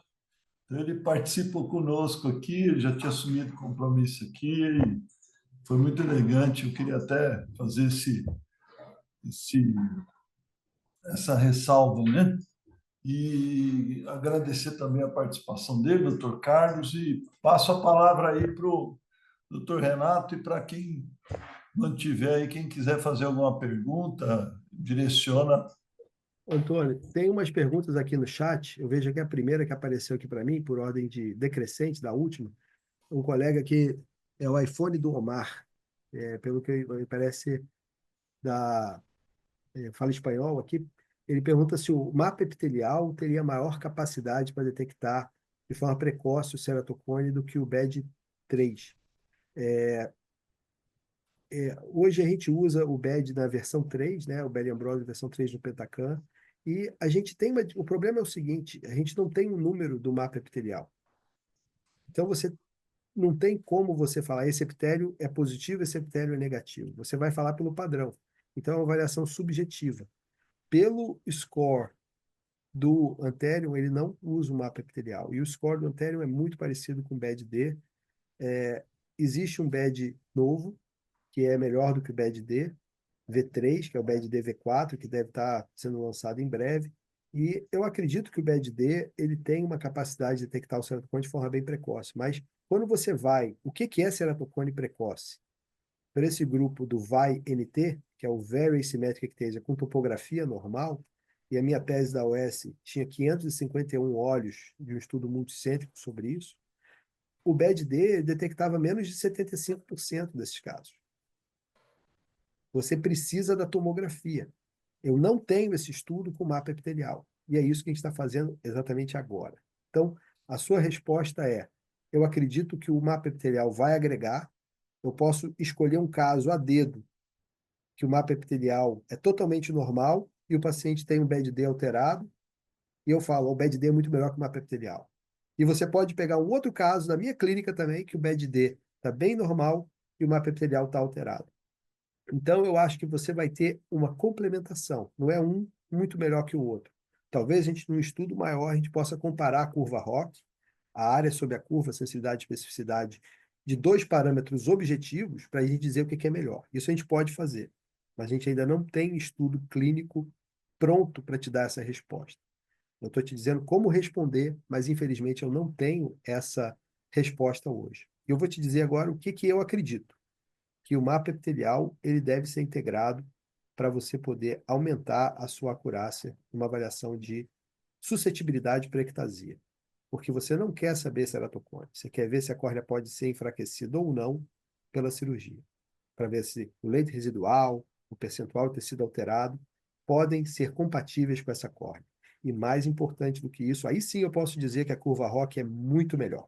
Então, ele participou conosco aqui, ele já tinha assumido compromisso aqui, e foi muito elegante. Eu queria até fazer essa ressalva, né? E agradecer também a participação dele, doutor Carlos, e passo a palavra aí para o doutor Renato e para quem mantiver aí, quem quiser fazer alguma pergunta, direciona. Antônio, tem umas perguntas aqui no chat. Eu vejo aqui a primeira que apareceu aqui para mim, por ordem decrescente da última. Um colega que é o iPhone do Omar, pelo que me parece fala espanhol aqui. Ele pergunta se o mapa epitelial teria maior capacidade para detectar de forma precoce o ceratocone do que o BED3. Hoje a gente usa o BED na versão 3, né, o Bellambros versão 3 do Pentacan, e a gente tem o problema é o seguinte, a gente não tem um número do mapa epitelial. Então você não tem como você falar esse epitélio é positivo, esse epitélio é negativo. Você vai falar pelo padrão. Então é uma avaliação subjetiva. Pelo score do Antherium, ele não usa o mapa epitelial. E o score do Antherium é muito parecido com o BED-D. Existe um BED novo, que é melhor do que o BED-D, V3, que é o BED-D V4, que deve estar sendo lançado em breve. E eu acredito que o BED-D ele tem uma capacidade de detectar o ceratocone de forma bem precoce. Mas quando você vai... O que é ceratocone precoce? Para esse grupo do VAI-NT, que é o Very Symmetric Ectasia, com topografia normal, e a minha tese da UES tinha 551 olhos de um estudo multicêntrico sobre isso, o BED-D detectava menos de 75% desses casos. Você precisa da tomografia. Eu não tenho esse estudo com mapa epitelial. E é isso que a gente está fazendo exatamente agora. Então, a sua resposta é: eu acredito que o mapa epitelial vai agregar. Eu posso escolher um caso a dedo que o mapa epitelial é totalmente normal e o paciente tem um BED-D alterado, e eu falo, o BED-D é muito melhor que o mapa epitelial. E você pode pegar um outro caso na minha clínica também, que o BED-D está bem normal e o mapa epitelial está alterado. Então, eu acho que você vai ter uma complementação, não é um muito melhor que o outro. Talvez a gente, num estudo maior, a gente possa comparar a curva ROC, a área sobre a curva, sensibilidade e especificidade, de dois parâmetros objetivos para a gente dizer o que é melhor. Isso a gente pode fazer, mas a gente ainda não tem estudo clínico pronto para te dar essa resposta. Eu estou te dizendo como responder, mas infelizmente eu não tenho essa resposta hoje. E eu vou te dizer agora o que eu acredito, que o mapa epitelial ele deve ser integrado para você poder aumentar a sua acurácia numa avaliação de suscetibilidade para ectasia. Porque você não quer saber ceratocone, você quer ver se a córnea pode ser enfraquecida ou não pela cirurgia, para ver se o leito residual, o percentual de tecido alterado podem ser compatíveis com essa córnea. E mais importante do que isso, aí sim eu posso dizer que a curva ROC é muito melhor.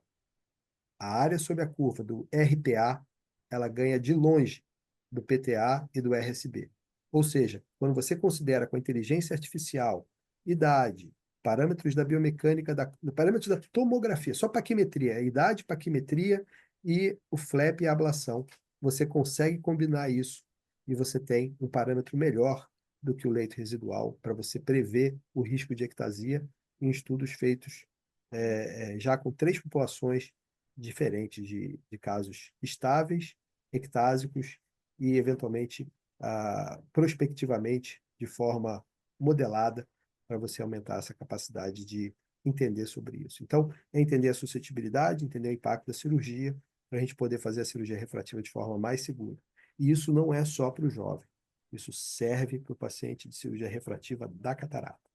A área sobre a curva do RPA, ela ganha de longe do PTA e do RSB. Ou seja, quando você considera com a inteligência artificial, idade, parâmetros da biomecânica, parâmetros da tomografia, só paquimetria, a idade, paquimetria e o flap e a ablação, você consegue combinar isso e você tem um parâmetro melhor do que o leito residual para você prever o risco de ectasia em estudos feitos já com 3 populações diferentes de casos estáveis, ectásicos e, eventualmente, prospectivamente, de forma modelada, para você aumentar essa capacidade de entender sobre isso. Então, é entender a suscetibilidade, entender o impacto da cirurgia, para a gente poder fazer a cirurgia refrativa de forma mais segura. E isso não é só para o jovem, isso serve para o paciente de cirurgia refrativa da catarata.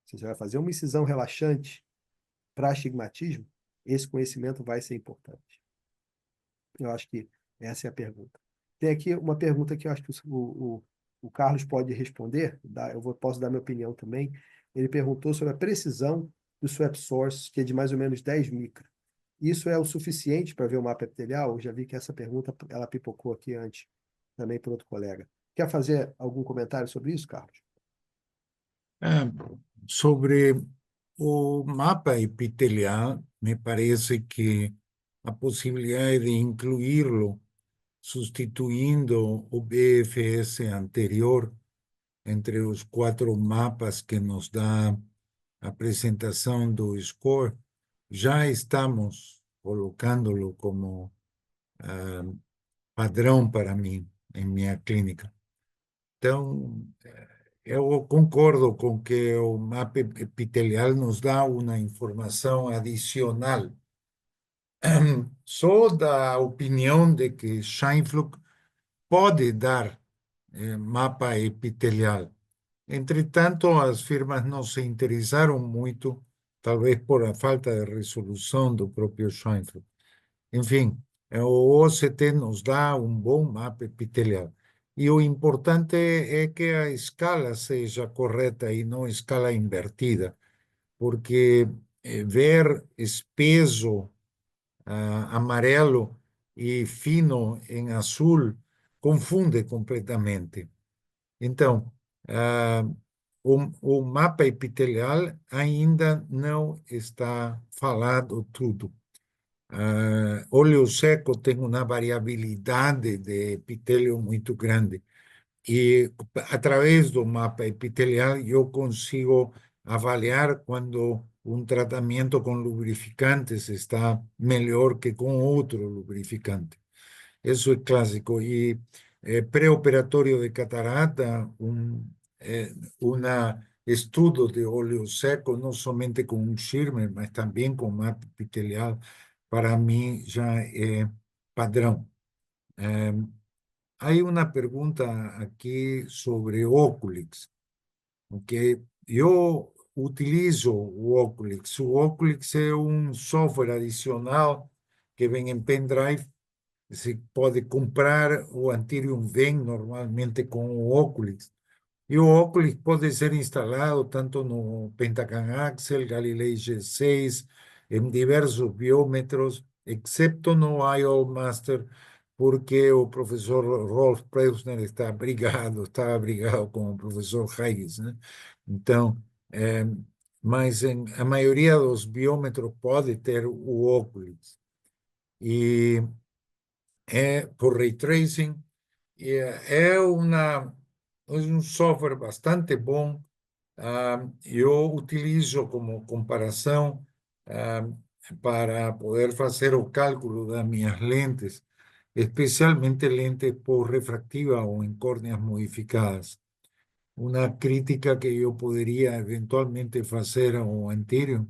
Se você vai fazer uma incisão relaxante para astigmatismo, esse conhecimento vai ser importante. Eu acho que essa é a pergunta. Tem aqui uma pergunta que eu acho que o Carlos pode responder, posso dar minha opinião também. Ele perguntou sobre a precisão do swap source, que é de mais ou menos 10 micra. Isso é o suficiente para ver o mapa epitelial? Eu já vi que essa pergunta ela pipocou aqui antes, também por outro colega. Quer fazer algum comentário sobre isso, Carlos? Sobre o mapa epitelial, me parece que a possibilidade de incluí-lo sustituindo o BFS anterior entre os 4 mapas que nos dá a apresentação do SCORE, já estamos colocando-lo como padrão para mim, em minha clínica. Então, eu concordo com que o mapa epitelial nos dá uma informação adicional. Sou da opinião de que Scheinflug pode dar mapa epitelial. Entretanto, as firmas não se interessaram muito, talvez por a falta de resolução do próprio Scheinflug. Enfim, o OCT nos dá um bom mapa epitelial. E o importante é que a escala seja correta e não escala invertida, porque ver espeso amarelo e fino em azul confunde completamente. Então, o mapa epitelial ainda não está falado tudo. Óleo seco tem uma variabilidade de epitélio muito grande. E, através do mapa epitelial, eu consigo avaliar quando um tratamento com lubrificantes está melhor que com outro lubrificante. Isso é clássico. E pré-operatório de catarata, estudo de óleo seco, não somente com um Schirmer, mas também com mapa epitelial, para mim já é padrão. Há uma pergunta aqui sobre Oculix, que eu utilizo o Oculix. O Oculix é um software adicional que vem em pendrive. Se pode comprar, o Antireum vem normalmente com o Oculix. E o Oculix pode ser instalado tanto no Pentagon Axel, Galilei G6, em diversos biômetros, exceto no IOL Master, porque o professor Rolf Preusner estava brigado com o professor Huygens, né? Então, mas a maioria dos biômetros pode ter o Oculix. E por Ray Tracing, é um software bastante bom. Eu utilizo como comparação para poder fazer o cálculo das minhas lentes, especialmente lentes por refractiva ou em córneas modificadas. Uma crítica que eu poderia eventualmente fazer ao Antireum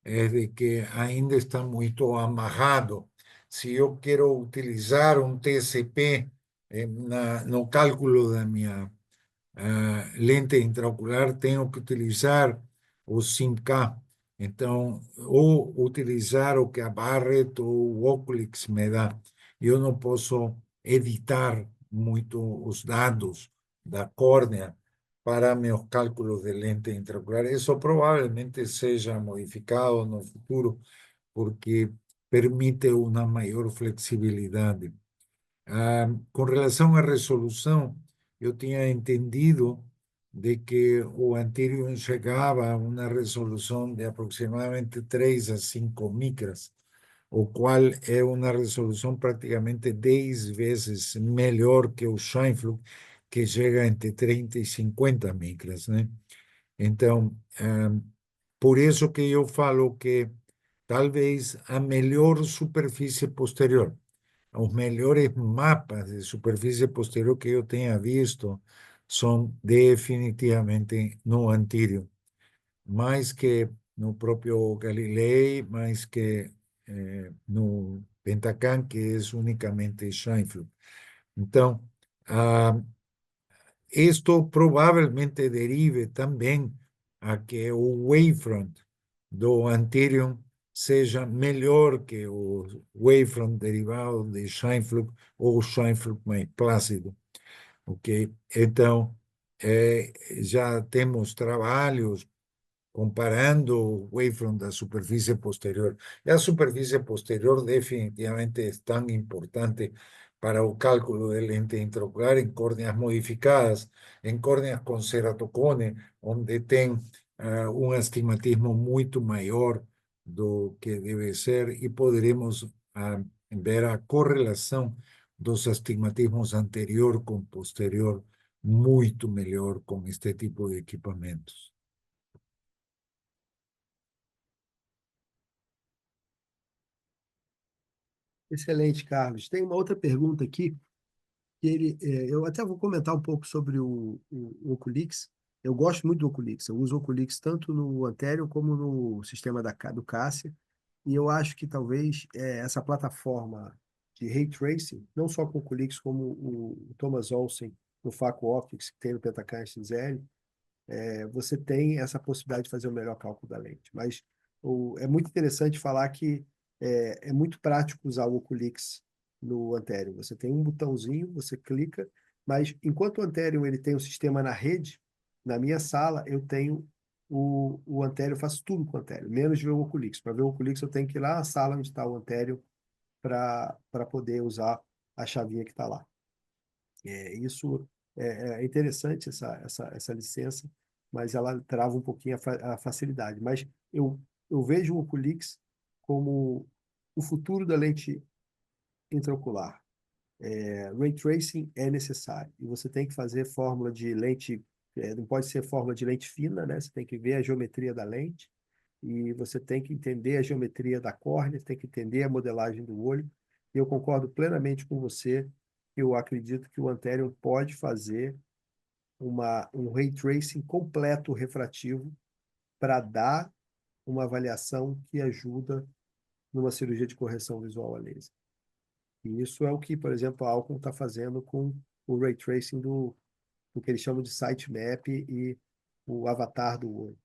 é de que ainda está muito amarrado. Se eu quero utilizar um TCP no cálculo da minha lente intraocular, tenho que utilizar o 5K. Então, ou utilizar o que a Barrett ou o Oculix me dá. Eu não posso editar muito os dados da córnea para meus cálculos de lente intraocular. Isso provavelmente seja modificado no futuro, porque permite uma maior flexibilidade. Com relação à resolução, eu tinha entendido de que o Antirium chegava a uma resolução de aproximadamente 3 a 5 micras, o qual é uma resolução praticamente 10 vezes melhor que o Scheimpflug, que chega entre 30 e 50 micras, né? Então, por isso que eu falo que talvez a melhor superfície posterior, os melhores mapas de superfície posterior que eu tenha visto são definitivamente no Antírio, mais que no próprio Galilei, mais que no Pentacan, que é unicamente Scheinfeld. Então, isto provavelmente derive também a que o wavefront do Anterium seja melhor que o wavefront derivado de Scheinflug ou Scheinflug mais plácido, ok? Então, já temos trabalhos comparando o wavefront da superfície posterior. E a superfície posterior definitivamente é tão importante para o cálculo da lente intraocular em córneas modificadas, em córneas com ceratocone, onde tem um astigmatismo muito maior do que deve ser, e poderemos ver a correlação dos astigmatismos anterior com posterior muito melhor com este tipo de equipamentos. Excelente, Carlos. Tem uma outra pergunta aqui, que eu até vou comentar um pouco sobre o Oculix. Eu gosto muito do Oculix. Eu uso o Oculix tanto no Antero como no sistema do Cassia. E eu acho que talvez essa plataforma de Ray Tracing, não só com o Oculix, como o Thomas Olsen no Faco Optics, que tem no Pentacast XL, você tem essa possibilidade de fazer o melhor cálculo da lente. Mas é muito interessante falar que é muito prático usar o Oculix no Antero. Você tem um botãozinho, você clica, mas enquanto o Antero ele tem o sistema na rede, na minha sala eu tenho o Antero, eu faço tudo com o Antero, menos ver o Oculix. Para ver o Oculix eu tenho que ir lá na sala onde está o Antero para poder usar a chavinha que está lá. Isso é interessante, essa licença, mas ela trava um pouquinho a facilidade. Mas eu vejo o Oculix como o futuro da lente intraocular. Ray tracing é necessário, e você tem que fazer fórmula de lente, não pode ser fórmula de lente fina, né? Você tem que ver a geometria da lente, e você tem que entender a geometria da córnea, tem que entender a modelagem do olho. E eu concordo plenamente com você. Eu acredito que o Antero pode fazer um ray tracing completo refrativo para dar uma avaliação que ajuda numa cirurgia de correção visual a laser. E isso é o que, por exemplo, a Alcon está fazendo com o ray tracing do que eles chamam de sitemap e o avatar do olho,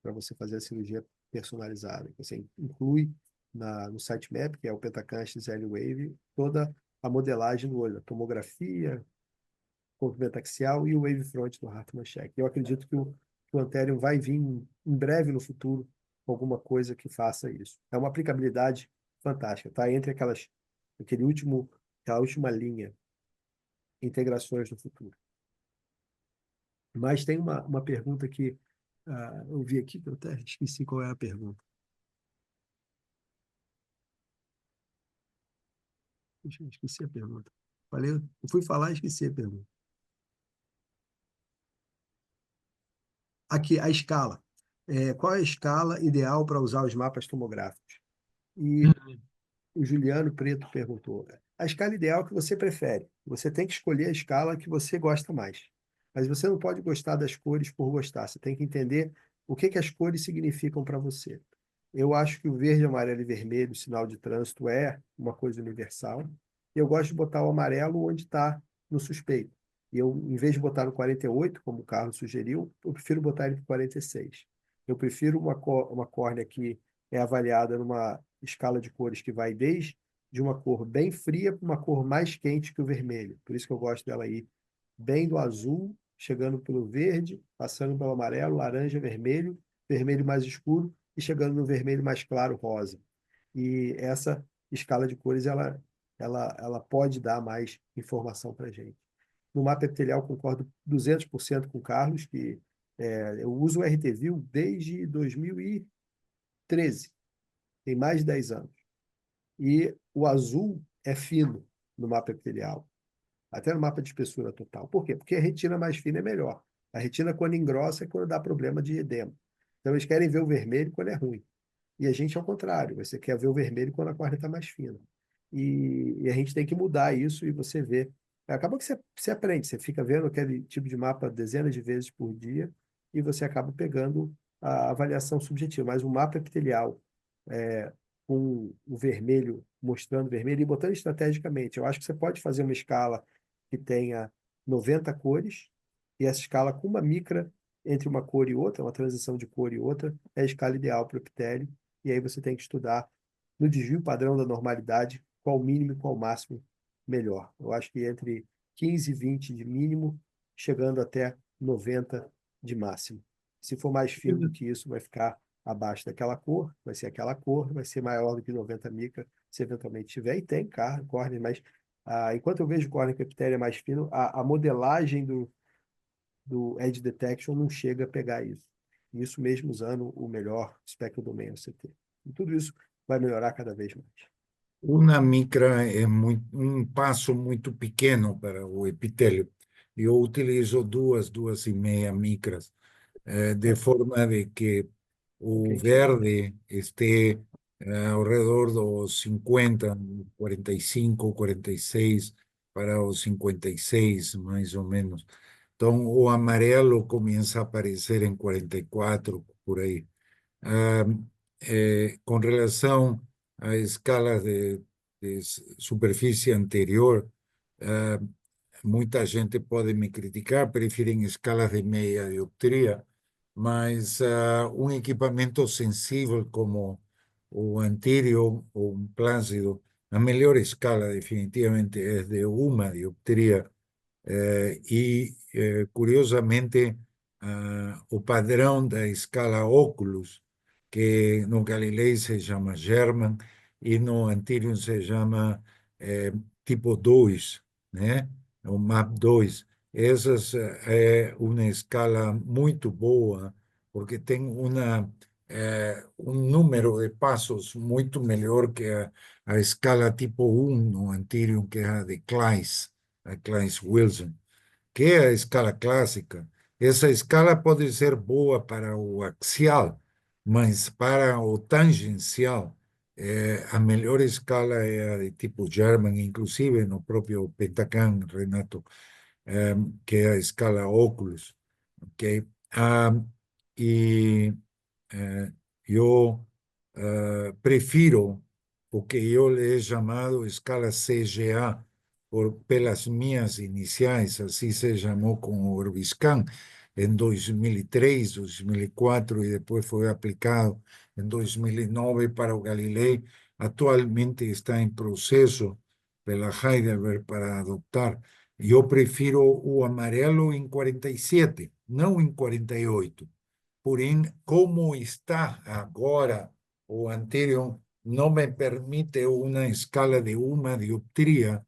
para você fazer a cirurgia personalizada. Você inclui no sitemap, que é o Pentacam XL Wave, toda a modelagem do olho, a tomografia, comprimento axial e o wavefront do Hartmann Check. Eu acredito que o Antero vai vir em breve no futuro com alguma coisa que faça isso. É uma aplicabilidade fantástica, tá? Entre aquela última linha, integrações no futuro. Mas tem uma pergunta que eu vi aqui, que eu até esqueci qual é a pergunta. Esqueci a pergunta. Eu fui falar e esqueci a pergunta. Aqui, a escala. Qual é a escala ideal para usar os mapas tomográficos? E o Juliano Preto perguntou. A escala ideal que você prefere. Você tem que escolher a escala que você gosta mais. Mas você não pode gostar das cores por gostar. Você tem que entender o que as cores significam para você. Eu acho que o verde, amarelo e vermelho, sinal de trânsito, é uma coisa universal. Eu gosto de botar o amarelo onde está no suspeito. E eu, em vez de botar no 48, como o Carlos sugeriu, eu prefiro botar ele no 46. Eu prefiro uma córnea que é avaliada numa escala de cores que vai desde de uma cor bem fria para uma cor mais quente que o vermelho. Por isso que eu gosto dela ir bem do azul, chegando pelo verde, passando pelo amarelo, laranja, vermelho, vermelho mais escuro e chegando no vermelho mais claro, rosa. E essa escala de cores ela pode dar mais informação para a gente. No mapa epitelial, concordo 200% com o Carlos, que eu uso o RTView desde 2013, tem mais de 10 anos. E o azul é fino no mapa epitelial, até no mapa de espessura total. Por quê? Porque a retina mais fina é melhor. A retina, quando engrossa, é quando dá problema de edema. Então, eles querem ver o vermelho quando é ruim. E a gente é o contrário, você quer ver o vermelho quando a córnea está mais fina. E a gente tem que mudar isso e você vê. Acaba que você aprende, você fica vendo aquele tipo de mapa dezenas de vezes por dia e você acaba pegando a avaliação subjetiva. Mas o mapa epitelial, com o vermelho, mostrando vermelho e botando estrategicamente, eu acho que você pode fazer uma escala que tenha 90 cores e essa escala com uma micra entre uma cor e outra, uma transição de cor e outra, é a escala ideal para o epitélio. E aí você tem que estudar no desvio padrão da normalidade qual o mínimo e qual o máximo melhor. Eu acho que entre 15 e 20 de mínimo, chegando até 90 de máximo. Se for mais fino do que isso, vai ficar abaixo daquela cor, vai ser aquela cor, vai ser maior do que 90 micra, se eventualmente tiver, e tem córnea, mas enquanto eu vejo córnea com epitélio mais fino, a modelagem do Edge Detection não chega a pegar isso. Isso mesmo usando o melhor Spectral Domain OCT. E tudo isso vai melhorar cada vez mais. Uma micra é um passo muito pequeno para o epitélio. Eu utilizo 2,5 micras, de forma de que o Ok. verde esteja ao redor dos 50, 45, 46 para os 56, mais ou menos. Então, o amarelo começa a aparecer em 44, por aí. Ah, com relação à escala de superfície anterior, ah, muita gente pode me criticar, preferem escalas de meia dioptria, mas um equipamento sensível como o anterior ou um plácido, a melhor escala definitivamente é de uma dioptria curiosamente, o padrão da escala Oculus, que no Galilei se chama German e no Antirium se chama tipo 2, né? O MAP 2. Essas é uma escala muito boa, porque tem um número de passos muito melhor que a escala tipo 1 no Antirium, que é a de Kleist, a Kleist-Wilson, que é a escala clássica. Essa escala pode ser boa para o axial, mas para o tangencial, a melhor escala é a de tipo German, inclusive no próprio Pentacan, Renato, que é a escala Oculus. Okay? E eu prefiro o que eu lhe he chamado escala CGA, pelas minhas iniciais, assim se chamou com o Orbiscan, em 2003, 2004, e depois foi aplicado em 2009 para o Galilei. Atualmente está em processo pela Heidelberg para adotar. Eu prefiro o amarelo em 47, não em 48. Porém, como está agora, o anterior não me permite uma escala de uma dioptria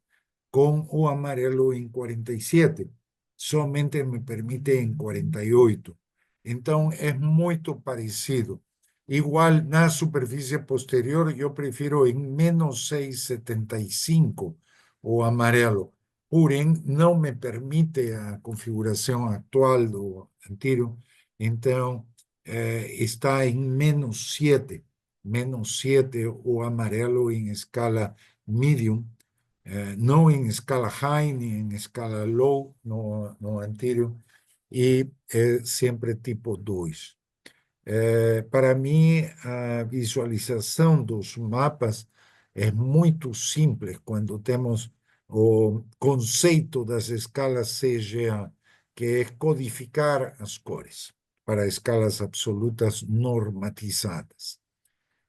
com o amarelo em 47. Somente me permite em 48. Então, é muito parecido. Igual na superfície posterior, eu prefiro em menos 6,75 o amarelo. Porém, não me permite a configuração atual do anterior. Então, está em menos 7 o amarelo em escala medium, não em escala high, nem em escala low, no anterior, e sempre tipo 2. Para mim, a visualização dos mapas é muito simples quando temos o conceito das escalas CGA, que é codificar as cores para escalas absolutas normatizadas.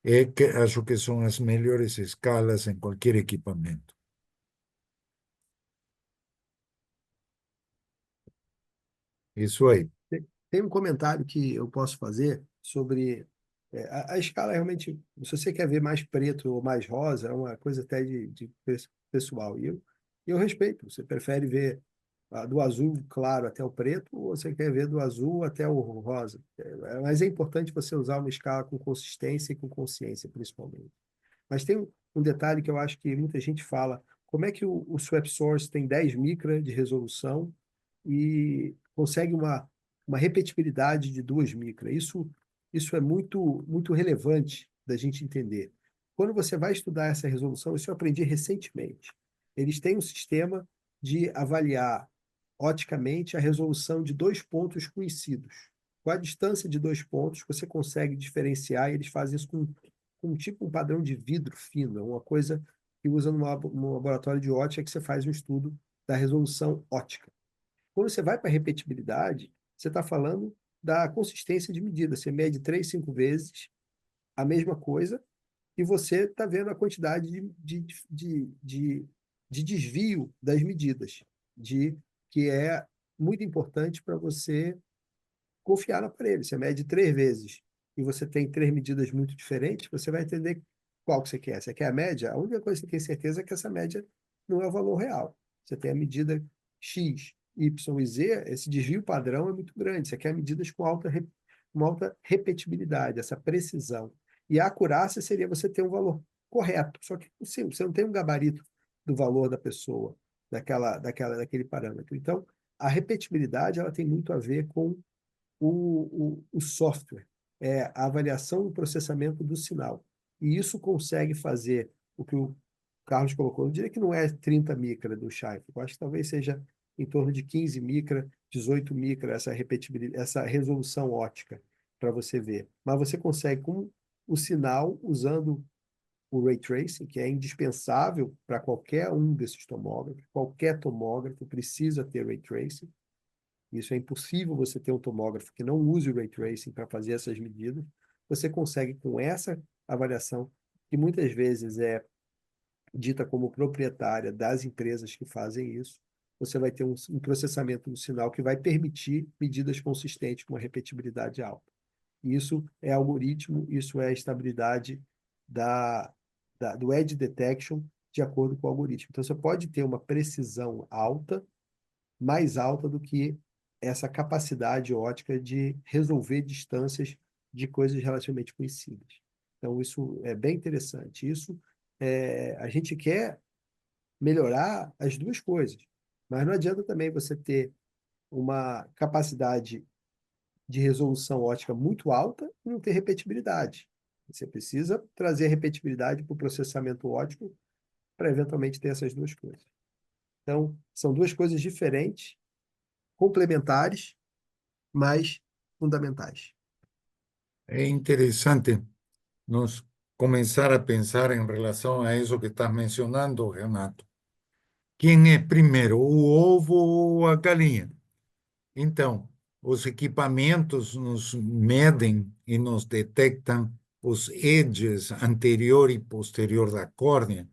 Que acho que são as melhores escalas em qualquer equipamento. Isso aí. Tem um comentário que eu posso fazer sobre a escala realmente, se você quer ver mais preto ou mais rosa, é uma coisa até de pessoal. E eu respeito, você prefere ver do azul claro até o preto, ou você quer ver do azul até o rosa. Mas é importante você usar uma escala com consistência e com consciência, principalmente. Mas tem um detalhe que eu acho que muita gente fala, como é que o Swap Source tem 10 micra de resolução e consegue uma repetibilidade de 2 micra? Isso é muito relevante da gente entender. Quando você vai estudar essa resolução, isso eu aprendi recentemente. Eles têm um sistema de avaliar oticamente a resolução de 2 pontos conhecidos. Com a distância de 2 pontos, você consegue diferenciar, e eles fazem isso com tipo um padrão de vidro fino, uma coisa que usa no laboratório de ótica que você faz um estudo da resolução ótica. Quando você vai para a repetibilidade, você está falando da consistência de medida. Você mede 3, 5 vezes a mesma coisa e você está vendo a quantidade de desvio das medidas, que é muito importante para você confiar no aparelho. Você mede 3 vezes e você tem 3 medidas muito diferentes, você vai entender qual que você quer. Você quer a média? A única coisa que você tem certeza é que essa média não é o valor real. Você tem a medida X, Y e Z, esse desvio padrão é muito grande. Você quer medidas com uma alta repetibilidade, essa precisão. E a acurácia seria você ter um valor correto. Só que sim, você não tem um gabarito do valor da pessoa, daquele parâmetro. Então, a repetibilidade ela tem muito a ver com o software, a avaliação e processamento do sinal. E isso consegue fazer o que o Carlos colocou. Eu diria que não é 30 micra do Scheifele, eu acho que talvez seja em torno de 15 micra, 18 micra, essa repetibilidade, essa resolução ótica para você ver. Mas você consegue com o sinal usando o Ray Tracing, que é indispensável para qualquer um desses tomógrafos. Qualquer tomógrafo precisa ter Ray Tracing. Isso é impossível você ter um tomógrafo que não use o Ray Tracing para fazer essas medidas. Você consegue, com essa avaliação, que muitas vezes é dita como proprietária das empresas que fazem isso, você vai ter um processamento do sinal que vai permitir medidas consistentes com uma repetibilidade alta. Isso é algoritmo, isso é a estabilidade do edge detection de acordo com o algoritmo. Então, você pode ter uma precisão alta, mais alta do que essa capacidade ótica de resolver distâncias de coisas relativamente conhecidas. Então, isso é bem interessante. A gente quer melhorar as duas coisas, mas não adianta também você ter uma capacidade de resolução ótica muito alta e não ter repetibilidade. Você precisa trazer repetibilidade para o processamento óptico para eventualmente ter essas duas coisas. Então, são duas coisas diferentes, complementares, mas fundamentais. É interessante nos começar a pensar em relação a isso que estás mencionando, Renato. Quem é primeiro, o ovo ou a galinha? Então, os equipamentos nos medem e nos detectam os edges anterior e posterior da córnea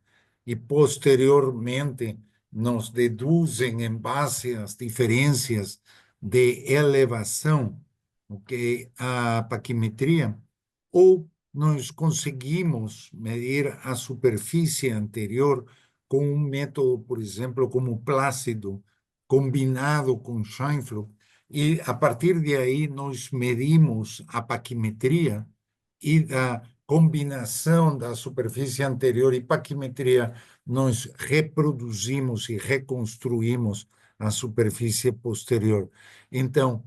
e posteriormente nos deduzem em base às diferenças de elevação, que a paquimetria, ou nós conseguimos medir a superfície anterior com um método, por exemplo, como Plácido, combinado com Scheinflug, e a partir de aí nós medimos a paquimetria e da combinação da superfície anterior e paquimetria nós reproduzimos e reconstruímos a superfície posterior. Então,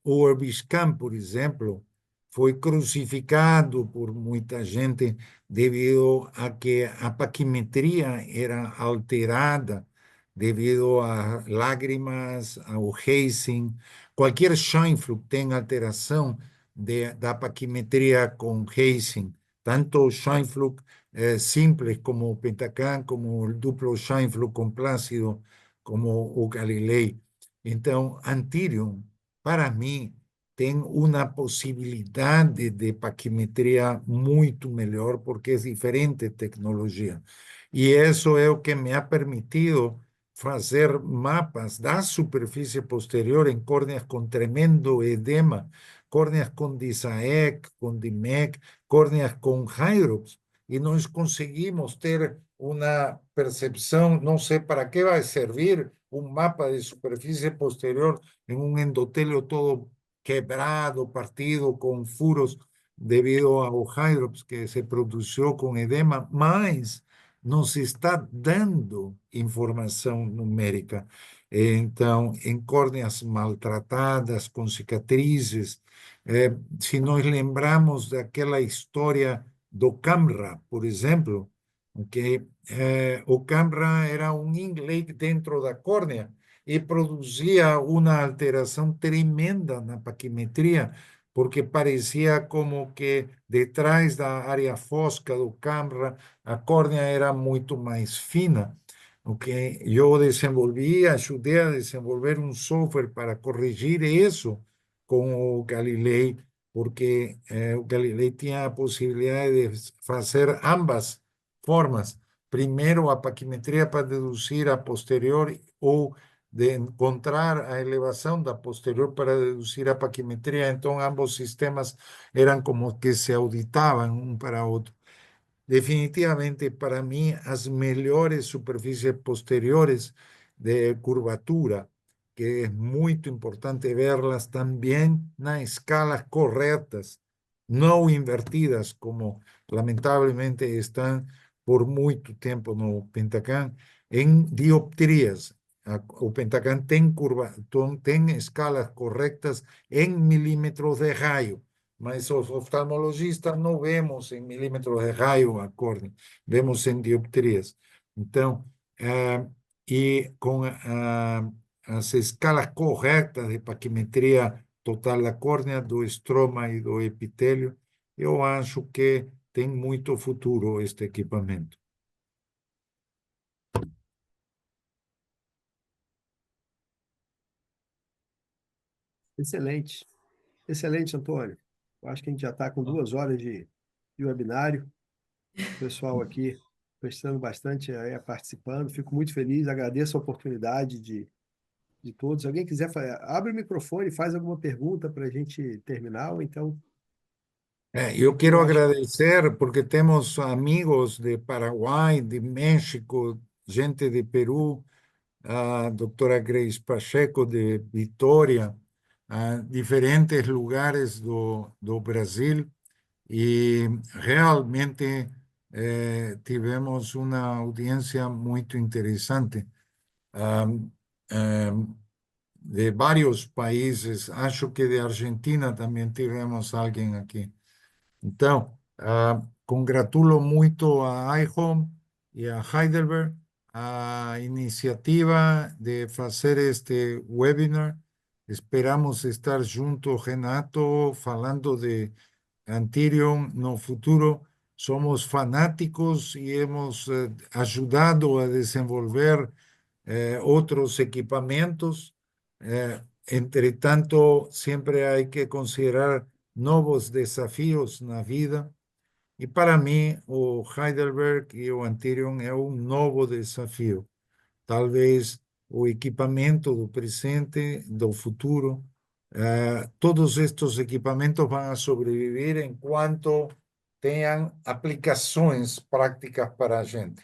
o Orbiscan, por exemplo, foi crucificado por muita gente devido a que a paquimetria era alterada devido a lágrimas, ao hazing. Qualquer Scheinflug tem alteração da paquimetria com hazing, tanto o Scheinflug simples como o Pentacam, como o duplo Scheinflug com Plácido, como o Galilei. Então, Antirium, para mim, tem uma possibilidade de paquimetria muito melhor, porque é diferente tecnologia. E isso é o que me ha permitido fazer mapas da superfície posterior em córneas com tremendo edema, córneas com Disaec, com Dimec, córneas com Hyrox, e nós conseguimos ter uma percepção, não sei para que vai servir, un mapa de superficie posterior en un endotelio todo quebrado, partido, con furos debido a hydrops que se produjo con edema, mas nos está dando informação numérica. Então, em córneas maltratadas, com cicatrizes, se nós lembramos daquela história do Camra, por exemplo, que o Camra era um inlay dentro da córnea e produzia uma alteração tremenda na paquimetria, porque parecia como que detrás da área fosca do Camra a córnea era muito mais fina. O que eu desenvolvi, ajudei a desenvolver um software para corrigir isso com o Galilei, porque o Galilei tinha a possibilidade de fazer ambas formas. Primeiro, a paquimetria para deduzir a posterior ou de encontrar a elevação da posterior para deduzir a paquimetria. Então, ambos sistemas eram como que se auditavam um para outro. Definitivamente, para mim, as melhores superfícies posteriores de curvatura, que é muito importante verlas também nas escalas corretas, não invertidas, como lamentavelmente estão por muito tempo no Pentacam, em dioptrias. O Pentacam tem escalas corretas em milímetros de raio, mas os oftalmologistas não vemos em milímetros de raio a córnea, vemos em dioptrias. Então, e com as escalas corretas de paquimetria total da córnea, do estroma e do epitélio, eu acho que tem muito futuro este equipamento. Excelente. Excelente, Antônio. Eu acho que a gente já está com 2 horas de webinário. O pessoal aqui prestando bastante, participando. Fico muito feliz, agradeço a oportunidade de todos. Se alguém quiser, abre o microfone, faz alguma pergunta para a gente terminar, ou então... Eu quero Eu acho- agradecer porque temos amigos de Paraguai, de México, gente de Peru, a doutora Grace Pacheco de Vitória, a diferentes lugares do Brasil, e realmente tivemos uma audiência muito interessante. De vários países, acho que de Argentina também tivemos alguém aqui. Então, congratulo muito a iHome e a Heidelberg a iniciativa de fazer este webinar. Esperamos estar junto, Renato, falando de Antirion no futuro. Somos fanáticos e hemos ajudado a desenvolver outros equipamentos. Entretanto, sempre há que considerar novos desafios na vida. E para mim, o Heidelberg e o Antirion é um novo desafio. Talvez o equipamento do presente, do futuro, todos estes equipamentos vão sobreviver enquanto tenham aplicações práticas para a gente.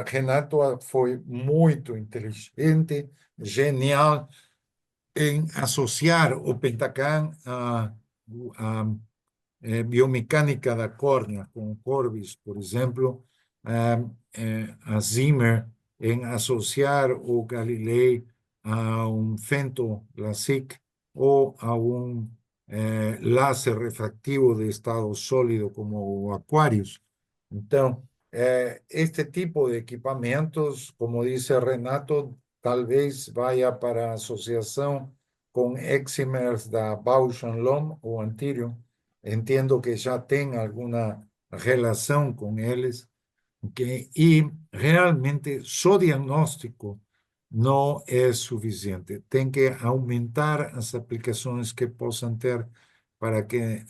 Renato foi muito inteligente, genial em associar o Pentacam à biomecânica da córnea, com Corbis, por exemplo, a Zimmer em associar o Galilei a um Fento-LASIK ou a um láser refractivo de estado sólido como o Aquarius. Então, este tipo de equipamentos, como disse Renato, talvez vá para a associação com Eximers da Bausch Lomb ou Antirion. Entendo que já tem alguma relação com eles, e realmente só diagnóstico não é suficiente. Tem que aumentar as aplicações que possam ter para que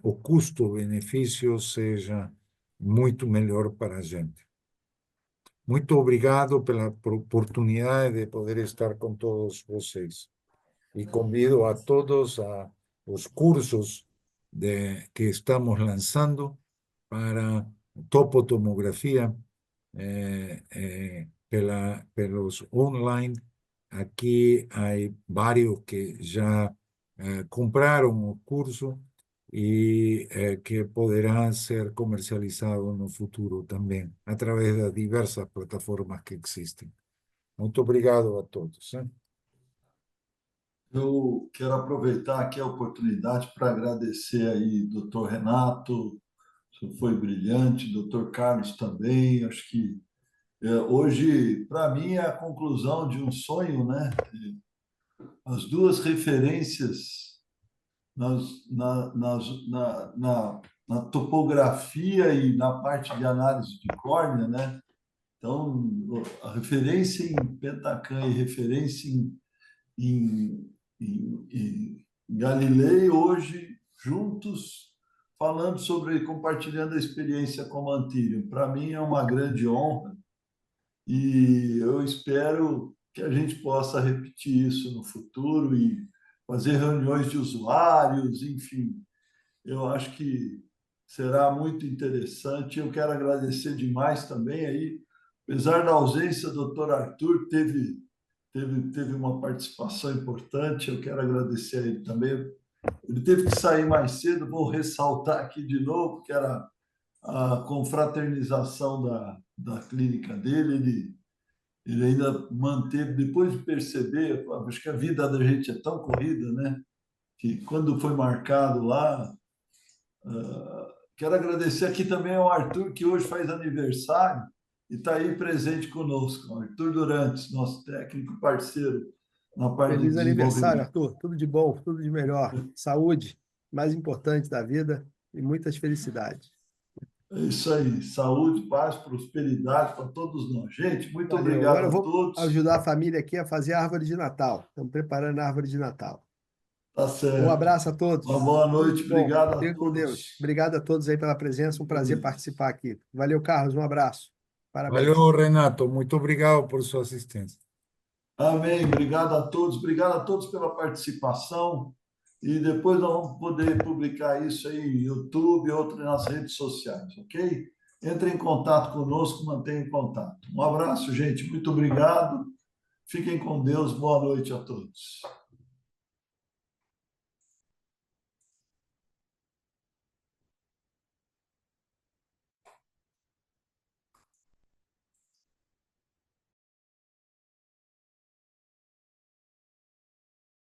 o custo-benefício seja muito melhor para a gente. Muito obrigado pela oportunidade de poder estar com todos vocês. E convido a todos a os cursos que estamos lançando para topotomografia pelos online. Aqui há vários que já compraram o curso e que poderá ser comercializado no futuro também, através das diversas plataformas que existem. Muito obrigado a todos. Eu quero aproveitar aqui a oportunidade para agradecer aí, doutor Renato, você foi brilhante, doutor Carlos também, acho que hoje, para mim, é a conclusão de um sonho, né? As duas referências na topografia e na parte de análise de córnea, né? Então, a referência em Pentacan e referência em Galilei, hoje, juntos, falando sobre, compartilhando a experiência com o Antírio. Para mim é uma grande honra e eu espero que a gente possa repetir isso no futuro e fazer reuniões de usuários, enfim. Eu acho que será muito interessante. Eu quero agradecer demais também aí, apesar da ausência, o doutor Arthur teve uma participação importante. Eu quero agradecer a ele também. Ele teve que sair mais cedo, vou ressaltar aqui de novo, que era a confraternização da clínica dele. Ele ainda manteve, depois de perceber, acho que a vida da gente é tão corrida, né? Que quando foi marcado lá, quero agradecer aqui também ao Arthur, que hoje faz aniversário e está aí presente conosco. Arthur Durantes, nosso técnico parceiro na parte de Feliz aniversário, desenvolvimento. Arthur. Tudo de bom, tudo de melhor. Saúde, mais importante da vida, e muitas felicidades. É isso aí. Saúde, paz, prosperidade para todos nós. Gente, muito Valeu. obrigado Agora eu a vou todos. ajudar a família aqui a fazer a árvore de Natal. Estamos preparando a árvore de Natal. Tá Um certo. abraço a todos. Uma boa Tudo noite. de bom. Obrigado a Fiquem com Deus. todos. Obrigado a todos aí pela presença. Um prazer participar aqui. Valeu, Carlos. Um abraço. Parabéns. Valeu, Renato. Muito obrigado por sua assistência. Amém. Obrigado a todos. Obrigado a todos pela participação. E depois nós vamos poder publicar isso aí no YouTube e outras nas redes sociais, ok? Entre em contato conosco, mantenha em contato. Um abraço, gente. Muito obrigado. Fiquem com Deus. Boa noite a todos.